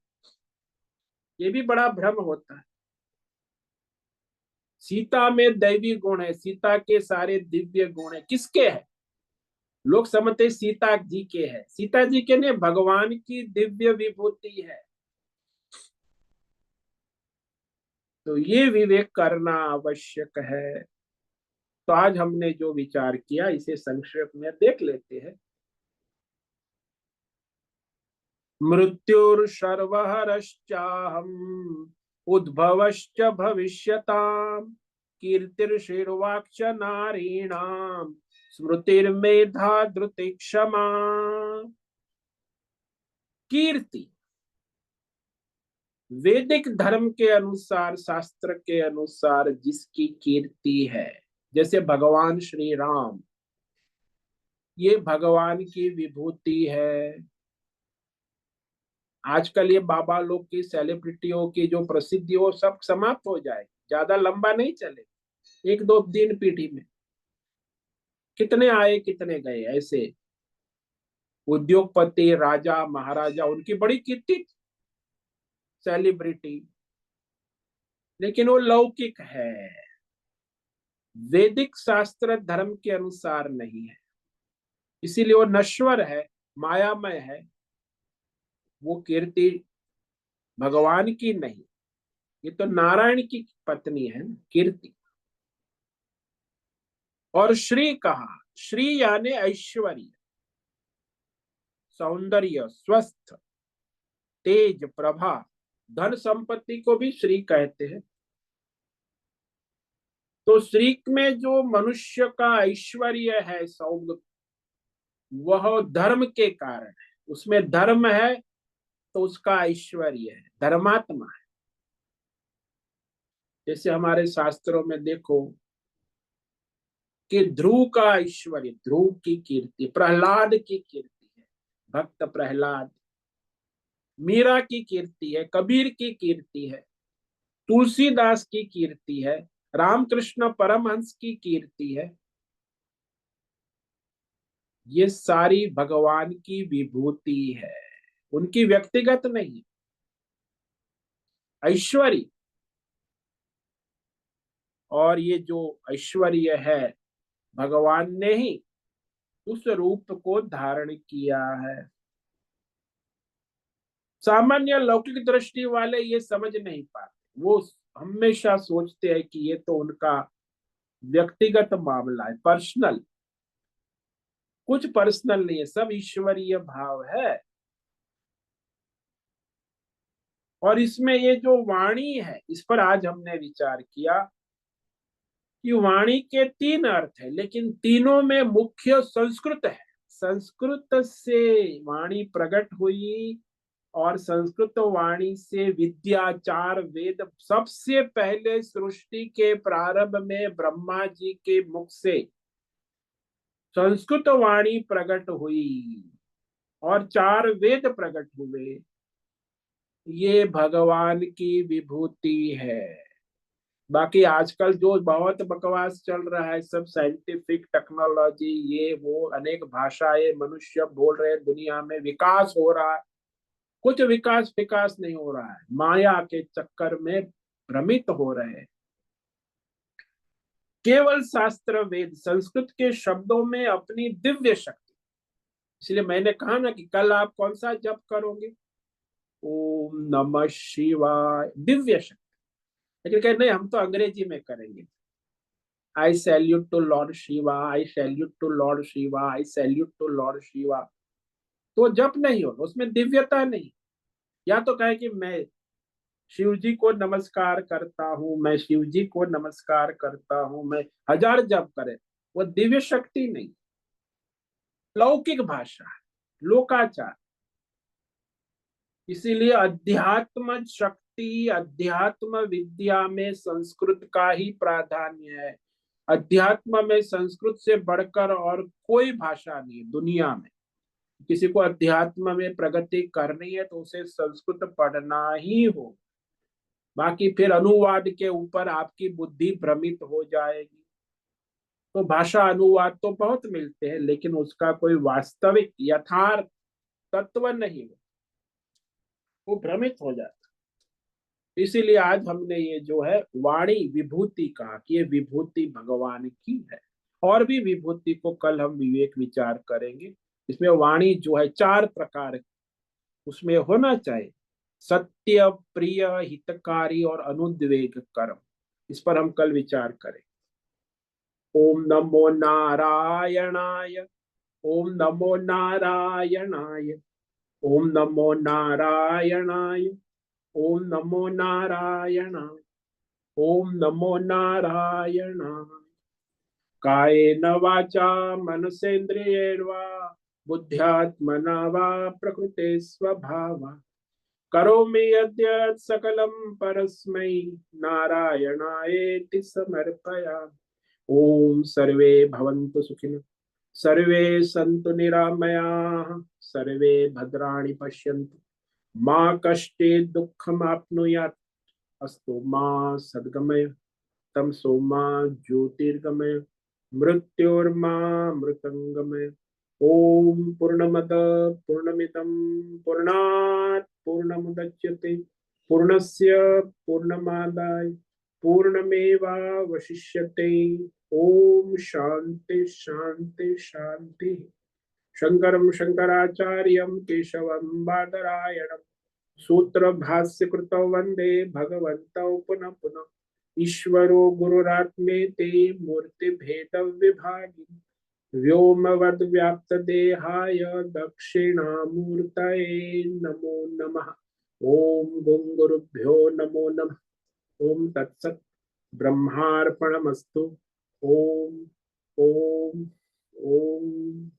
ये भी बड़ा भ्रम होता है। सीता में दैवी गुण है, सीता के सारे दिव्य गुण है, किसके है? लोग समझते सीता जी के है, सीता जी के ने भगवान की दिव्य विभूति है। तो ये विवेक करना आवश्यक है। तो आज हमने जो विचार किया, इसे संक्षेप में देख लेते हैं। मृत्युर्सर्वहरश्चाहम् उद्भवश्च भविष्यताम् कीर्तिर्षिर्वाक्च नारीणाम् स्मृतिर्मेधा धृति क्षमा। कीर्ति वैदिक धर्म के अनुसार, शास्त्र के अनुसार जिसकी कीर्ति है, जैसे भगवान श्री राम, ये भगवान की विभूति है। आजकल ये बाबा लोग की, सेलिब्रिटियों की जो प्रसिद्धि, वो सब समाप्त हो जाए, ज्यादा लंबा नहीं चले। एक दो दिन पीढ़ी में कितने आए कितने गए, ऐसे उद्योगपति, राजा महाराजा, उनकी बड़ी कीर्ति, सेलिब्रिटी, लेकिन वो लौकिक है, वैदिक शास्त्र धर्म के अनुसार नहीं है। इसीलिए वो नश्वर है, मायामय है। वो कीर्ति भगवान की नहीं, ये तो नारायण की पत्नी है ना, कीर्ति। और श्री कहा, श्री यानी ऐश्वर्य, सौंदर्य, स्वस्थ, तेज, प्रभा, धन संपत्ति को भी श्री कहते हैं। तो श्री में जो मनुष्य का ऐश्वर्य है, सौंदर्य, वह धर्म के कारण है। उसमें धर्म है तो उसका ऐश्वर्य है, धर्मात्मा है। जैसे हमारे शास्त्रों में देखो कि ध्रुव का ऐश्वर्य, ध्रुव की कीर्ति, प्रहलाद की कीर्ति है, भक्त प्रहलाद। मीरा की कीर्ति है, कबीर की कीर्ति है, तुलसीदास की कीर्ति है, रामकृष्ण परमहंस की कीर्ति है। ये सारी भगवान की विभूति है, उनकी व्यक्तिगत नहीं। ऐश्वर्य, और ये जो ऐश्वर्य है, भगवान ने ही उस रूप को धारण किया है। सामान्य लौकिक दृष्टि वाले ये समझ नहीं पाते, वो हमेशा सोचते हैं कि ये तो उनका व्यक्तिगत मामला है, पर्सनल। कुछ पर्सनल नहीं है, सब ईश्वरीय भाव है। और इसमें ये जो वाणी है, इस पर आज हमने विचार किया कि वाणी के तीन अर्थ है, लेकिन तीनों में मुख्य संस्कृत है। संस्कृत से वाणी प्रकट हुई, और संस्कृत वाणी से विद्याचार, वेद, सबसे पहले सृष्टि के प्रारंभ में ब्रह्मा जी के मुख से संस्कृत वाणी प्रकट हुई और चार वेद प्रकट हुए। ये भगवान की विभूति है। बाकी आजकल जो बहुत बकवास चल रहा है, सब साइंटिफिक टेक्नोलॉजी, ये वो अनेक भाषाएं मनुष्य बोल रहे हैं, दुनिया में विकास हो रहा है, कुछ विकास विकास नहीं हो रहा है, माया के चक्कर में भ्रमित हो रहे हैं। केवल शास्त्र वेद संस्कृत के शब्दों में अपनी दिव्य शक्ति। इसलिए मैंने कहा ना कि कल आप कौन सा जप करोगे, ओम नमः शिवाय, दिव्य शक्ति। लेकिन कहे नहीं, हम तो अंग्रेजी में करेंगे, I salute to lord Shiva, I salute to lord Shiva, I salute to lord Shiva. तो जप नहीं होगा, उसमें दिव्यता नहीं। या तो कहे कि मैं शिव जी को नमस्कार करता हूँ, मैं शिव जी को नमस्कार करता हूँ, मैं हजार जप करे, वो दिव्य शक्ति नहीं, लौकिक भाषा है, लोकाचार। इसीलिए अध्यात्म शक्ति प्रति अध्यात्म विद्या में संस्कृत का ही प्राधान्य है। अध्यात्म में संस्कृत से बढ़कर और कोई भाषा नहीं दुनिया में। किसी को अध्यात्म में प्रगति करनी है तो उसे संस्कृत पढ़ना ही हो। बाकी फिर अनुवाद के ऊपर आपकी बुद्धि भ्रमित हो जाएगी। तो भाषा अनुवाद तो बहुत मिलते हैं, लेकिन उसका कोई वास्तविक यथार्थ तत्व नहीं है, वो भ्रमित हो जाता। इसीलिए आज हमने ये जो है वाणी विभूति कहा कि ये विभूति भगवान की है। और भी विभूति को कल हम विवेक विचार करेंगे। इसमें वाणी जो है 4 प्रकार उसमें होना चाहिए: सत्य, प्रिय, हितकारी और अनुद्वेग कर्म। इस पर हम कल विचार करें। ओम नमो नारायणाय। ओम नमो नारायणाय। ओम नमो नारायणाय। ओम नमो नारायणाय। ओम नमो नारायणाय। कायेन वाचा मनसेन्द्रियैर्वा बुद्ध्यात्मना वा प्रकृते स्वभावा करोमि यद्यत् सकलं परस्मै नारायणायेति समर्पयामि। ओम सर्वे भवन्तु सुखिनः, सर्वे सन्तु निरामयाः, सर्वे भद्राणि पश्यन्तु, मा कश्चित् दुःखमाप्नुयात्। अस्तु मा सद्गमय, तमसो मा ज्योतिर्गमय, मृत्योर्मा मृतंगमय। ओम पूर्णमद पूर्णमिदं पूर्णात् पूर्णमुदच्यते पूर्णस्य पूर्णमादाय पूर्णमेवावशिष्यते। ओम शांति शांति शांति। शंकरं शंकराचार्यं केशवं बादरायणं सूत्र भाष्य कृतौ वंदे भगवन्तौ पुनः पुनः। ईश्वरो गुरुरात्मेति मूर्ति भेद विभागिनी व्योमवद् व्याप्त देहाय दक्षिणामूर्तये नमो नमः। ओम गुं गुरुभ्यो नमो नमः। ओम तत्सत् ब्रह्मार्पणमस्तु। ओम ओम ओम।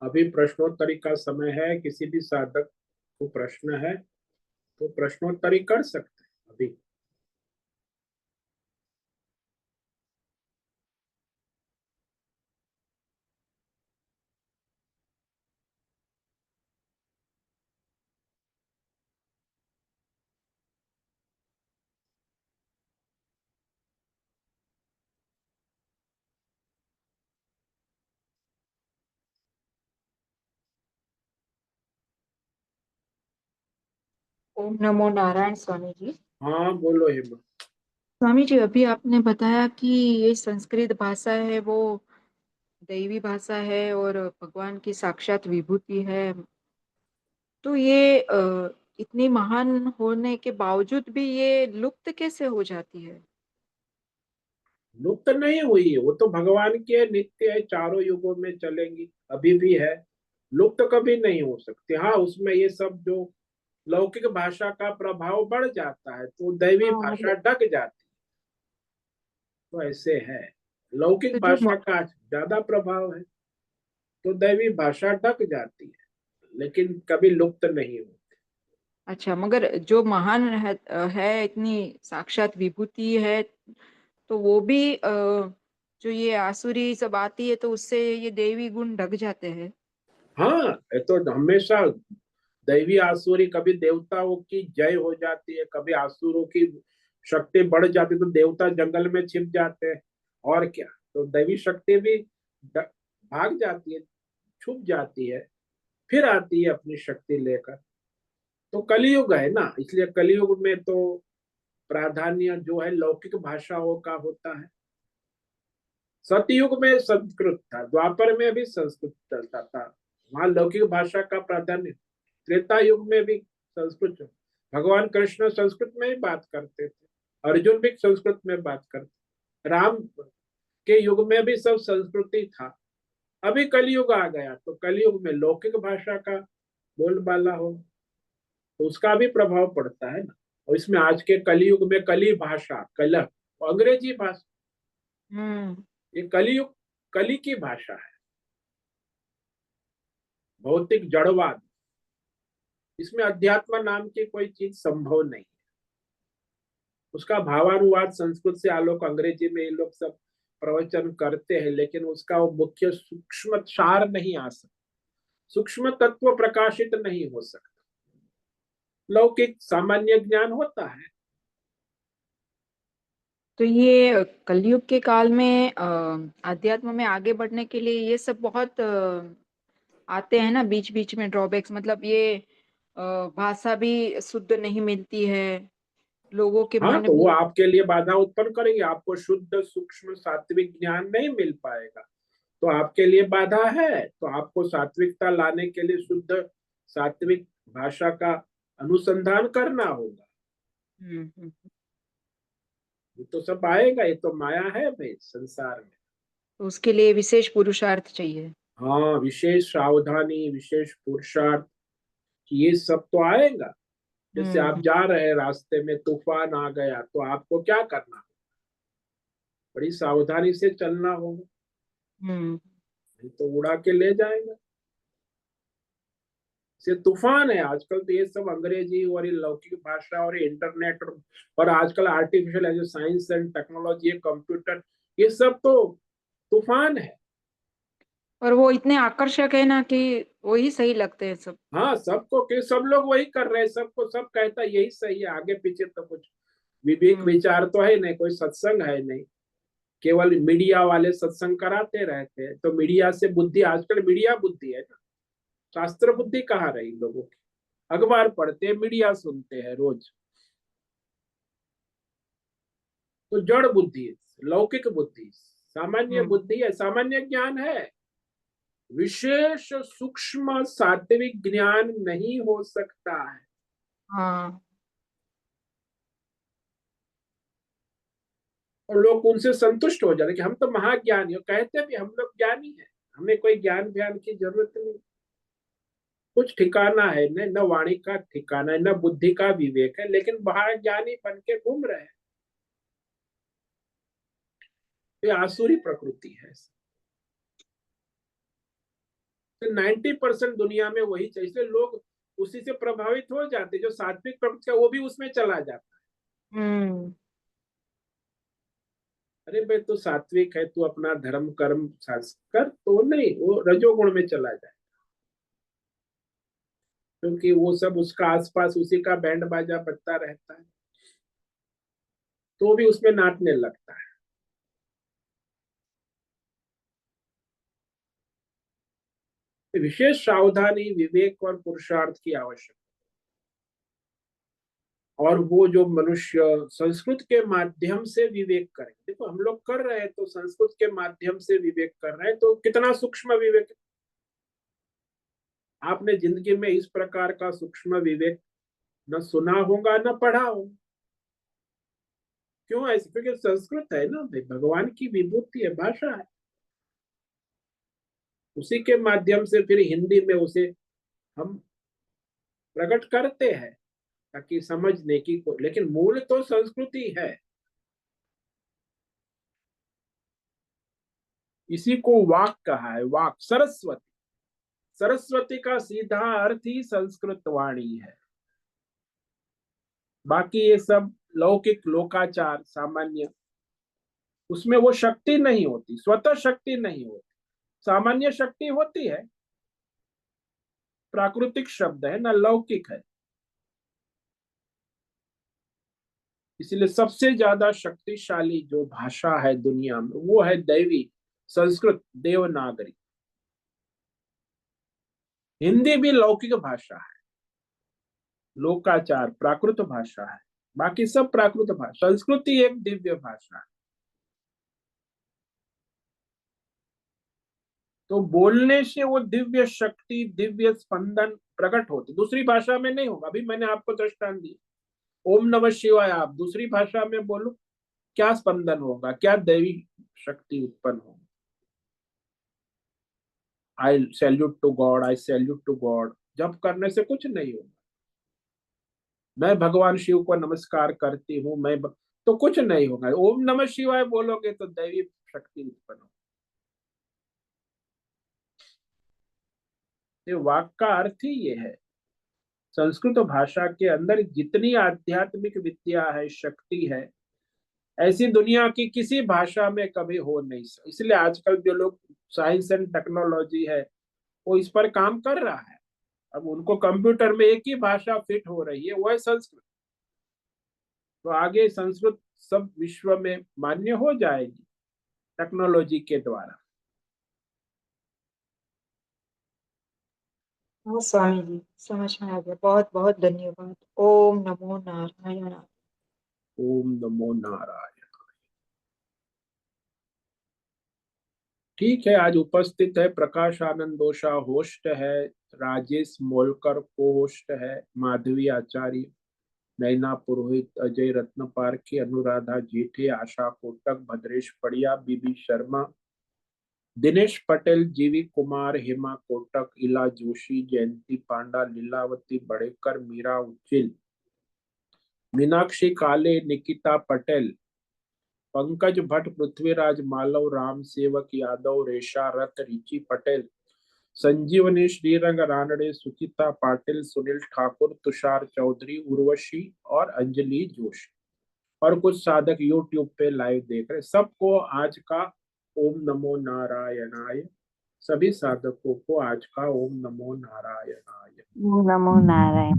अभी प्रश्नोत्तरी का समय है। किसी भी साधक को प्रश्न है तो प्रश्नोत्तरी कर सकते हैं अभी। ओम नमो नारायण स्वामी जी। हाँ बोलो हेमा। स्वामी जी, अभी आपने बताया कि ये संस्कृत भाषा है वो दैवी भाषा है और भगवान की साक्षात विभूति है। तो ये इतनी महान होने के बावजूद भी ये लुप्त कैसे हो जाती है? लुप्त नहीं हुई है, वो तो भगवान की है, नित्य है, चारों युगों में चलेंगी, अभी भी है। लुप्त कभी नहीं हो सकती। हाँ उसमें ये सब जो लौकिक भाषा का प्रभाव बढ़ जाता है तो दैवी हाँ, भाषा मतलब ढक जाती है। तो ऐसे है, लौकिक तो भाषा का ज्यादा प्रभाव है तो दैवी भाषा ढक जाती है, लेकिन कभी लुप्त नहीं होती। अच्छा, मगर जो महान है इतनी साक्षात विभूति है, तो वो भी जो ये आसुरी सब आती है तो उससे ये देवी गुण ढक जाते हैं। हाँ ये तो हमेशा दैवी आसुरी, कभी देवताओं की जय हो जाती है, कभी आसुरों की शक्ति बढ़ जाती है तो देवता जंगल में छिप जाते हैं। और क्या, तो दैवी शक्ति भी भाग जाती है, छुप जाती है, फिर आती है अपनी शक्ति लेकर। तो कलयुग है ना, इसलिए कलयुग में तो प्राधान्य जो है लौकिक भाषाओं का होता है। सतयुग में संस्कृत था, द्वापर में भी संस्कृत चलता था, वहां लौकिक भाषा का प्राधान्य। त्रेता युग में भी संस्कृत, भगवान कृष्ण संस्कृत में ही बात करते थे, अर्जुन भी संस्कृत में बात करते, राम के युग में भी सब संस्कृति था। अभी कलयुग आ गया तो कलयुग में लौकिक भाषा का बोलबाला हो, तो उसका भी प्रभाव पड़ता है ना। और इसमें आज के कलयुग में कली भाषा, कलह, अंग्रेजी भाषा, हम्म। ये कलयुग, कली की भाषा है, भौतिक जड़वाद। इसमें अध्यात्म नाम की कोई चीज संभव नहीं। उसका भावानुवाद संस्कृत से आलोक अंग्रेजी में ये लोग सब प्रवचन करते हैं, लेकिन उसका वो मुख्य सूक्ष्म सार नहीं आ सकता, सूक्ष्म तत्व प्रकाशित नहीं हो सकता। लौकिक सामान्य ज्ञान होता है। तो ये कलयुग के काल में अध्यात्म में आगे बढ़ने के लिए ये सब बहुत आते हैं ना बीच बीच में ड्रॉबैक्स, मतलब ये भाषा भी शुद्ध नहीं मिलती है, लोगों के हाँ, मन तो वो भी। आपके लिए बाधा उत्पन्न करेंगे, आपको शुद्ध सूक्ष्म सात्विक ज्ञान नहीं मिल पाएगा, तो आपके लिए बाधा है। तो आपको सात्विकता लाने के लिए शुद्ध सात्विक भाषा का अनुसंधान करना होगा। हम्म। ये तो सब आएगा, ये तो माया है भाई संसार में। तो उसके लिए विशेष पुरुषार्थ चाहिए। हाँ, विशेष सावधानी, विशेष पुरुषार्थ, ये सब तो आएगा। जैसे आप हम्म। जा रहे हैं, रास्ते में तूफान आ गया तो आपको क्या करना, बड़ी सावधानी से चलना होगा, हम्म। नहीं तो उड़ा के ले जाएगा। ये तूफान है आजकल, तो ये सब अंग्रेजी और ये लौकिक भाषा और ये इंटरनेट और आजकल आर्टिफिशियल है जो साइंस एंड टेक्नोलॉजी, ये कंप्यूटर, ये सब तो तूफान है। और वो इतने आकर्षक है ना कि वही सही लगते हैं सब। हाँ, सबको कि सब लोग वही कर रहे हैं, सबको सब कहता है यही सही है, आगे पीछे तो कुछ विवेक हम्म। विचार तो है नहीं, कोई सत्संग है नहीं, केवल मीडिया वाले सत्संग कराते रहते हैं। तो मीडिया से बुद्धि, आजकल मीडिया बुद्धि है ना, शास्त्र बुद्धि कहाँ रही लोगों की। अखबार पढ़ते हैं, मीडिया सुनते हैं रोज, तो जड़ बुद्धि है, लौकिक बुद्धि, सामान्य हम्म। बुद्धि है, सामान्य ज्ञान है। विशेष सूक्ष्म सात्विक ज्ञान नहीं हो सकता है। हाँ। और लोग उनसे संतुष्ट हो जाते कि हम तो महाज्ञानी हो, कहते भी हम लोग ज्ञानी हैं, हमें कोई ज्ञान व्यान की जरूरत नहीं, कुछ ठिकाना है न, न वाणी का ठिकाना है, न बुद्धि का विवेक है, लेकिन महाज्ञानी बन के घूम रहे हैं। ये आसुरी प्रकृति है। तो 90% दुनिया में वही चाहिए, इसलिए लोग उसी से प्रभावित हो जाते, जो सात्विक प्रकृति है वो भी उसमें चला जाता है। हम्म। अरे भाई, तू सात्विक है, तू अपना धर्म कर्म कर, तो नहीं, वो रजोगुण में चला जाए, क्योंकि वो सब उसका आसपास उसी का बैंड बाजा बजता रहता है, तो भी उसमें नाचने लगता है। विशेष सावधानी, विवेक और पुरुषार्थ की आवश्यकता। और वो जो मनुष्य संस्कृत के माध्यम से विवेक करे, देखो हम लोग कर रहे हैं तो संस्कृत के माध्यम से विवेक कर रहे हैं, तो कितना सूक्ष्म विवेक है। आपने जिंदगी में इस प्रकार का सूक्ष्म विवेक न सुना होगा न पढ़ा होगा। क्यों ऐसे? क्योंकि संस्कृत है ना भाई, भगवान की विभूति है, भाषा है, उसी के माध्यम से फिर हिंदी में उसे हम प्रकट करते हैं ताकि समझने की को, लेकिन मूल तो संस्कृति है। इसी को वाक कहा है, वाक, सरस्वती। सरस्वती का सीधा अर्थ ही संस्कृत वाणी है। बाकी ये सब लौकिक लोकाचार सामान्य, उसमें वो शक्ति नहीं होती, स्वतः शक्ति नहीं होती, सामान्य शक्ति होती है, प्राकृतिक शब्द है ना, लौकिक है। इसलिए सबसे ज्यादा शक्तिशाली जो भाषा है दुनिया में वो है दैवी संस्कृत, देवनागरी। हिंदी भी लौकिक भाषा है, लोकाचार प्राकृत भाषा है, बाकी सब प्राकृत भाषा। संस्कृति एक दिव्य भाषा है। तो बोलने से वो दिव्य शक्ति, दिव्य स्पंदन प्रकट होते, दूसरी भाषा में नहीं होगा। अभी मैंने आपको दृष्टांत दिया, ओम नमः शिवाय आप दूसरी भाषा में बोलो, क्या स्पंदन होगा, क्या दैवी शक्ति उत्पन्न होगी। I salute to God, I salute to God, जब करने से कुछ नहीं होगा। मैं भगवान शिव को नमस्कार करती हूँ, तो कुछ नहीं होगा। ओम नमः शिवाय बोलोगे तो दैवी शक्ति उत्पन्न होगी। वाक्य का अर्थ ही ये है। संस्कृत भाषा के अंदर जितनी आध्यात्मिक विद्या है, शक्ति है, ऐसी दुनिया की किसी भाषा में कभी हो नहीं सकती। इसलिए आजकल जो लोग साइंस एंड टेक्नोलॉजी है, वो इस पर काम कर रहा है। अब उनको कंप्यूटर में एक ही भाषा फिट हो रही है, वो है संस्कृत। तो आगे संस्कृत सब विश्व में मान्य हो जाएगी टेक्नोलॉजी के द्वारा। हाँ स्वामी जी, समझ में आ गया। बहुत बहुत धन्यवाद। ओम नमो नारायण। ओम नमो नारायण। ठीक है, आज उपस्थित है प्रकाश आनंद दोषा, होस्ट है राजेश मोलकर, को होस्ट है माधवी आचार्य, नैना पुरोहित, अजय रत्न पारखी, अनुराधा जेठे, आशा कोटक, भद्रेश पड़िया, बीबी शर्मा, दिनेश पटेल, जीवी कुमार, हेमा कोटक, इला जोशी, जयंती पांडा, लीलावती बड़ेकर, मीरा उच्चिल, मीनाक्षी काले, निकिता पटेल, पंकज भट्ट, पृथ्वीराज मालव, राम सेवक यादव, रेशा रथ, रिची पटेल, संजीवनी, श्रीरंग रानड़े, सुचिता पाटिल, सुनील ठाकुर, तुषार चौधरी, उर्वशी और अंजलि जोशी, और कुछ साधक यूट्यूब पे लाइव देख रहे। सबको आज का ओम नमो नारायणाय। सभी साधकों को आज का ओम नमो नारायणाय। ओम नमो नारायण।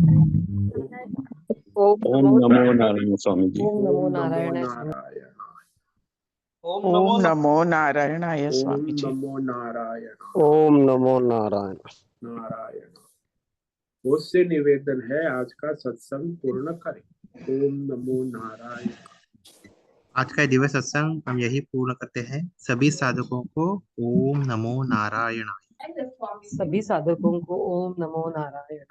ओम ओम नमो नमो नारायण स्वामी जी। ओम नमो ओम नमो नारायण। नारायणाय। ओम ओम नमो नमो नारायणाय ओम स्वामी जी। नमो नारायण ओम नमो नारायण। नारायण। उससे निवेदन है आज का सत्संग पूर्ण करें। ओम नमो नारायण। आज का दिवस सत्संग हम यही पूर्ण करते हैं। सभी साधकों को ओम नमो नारायण। सभी साधकों को ओम नमो नारायण।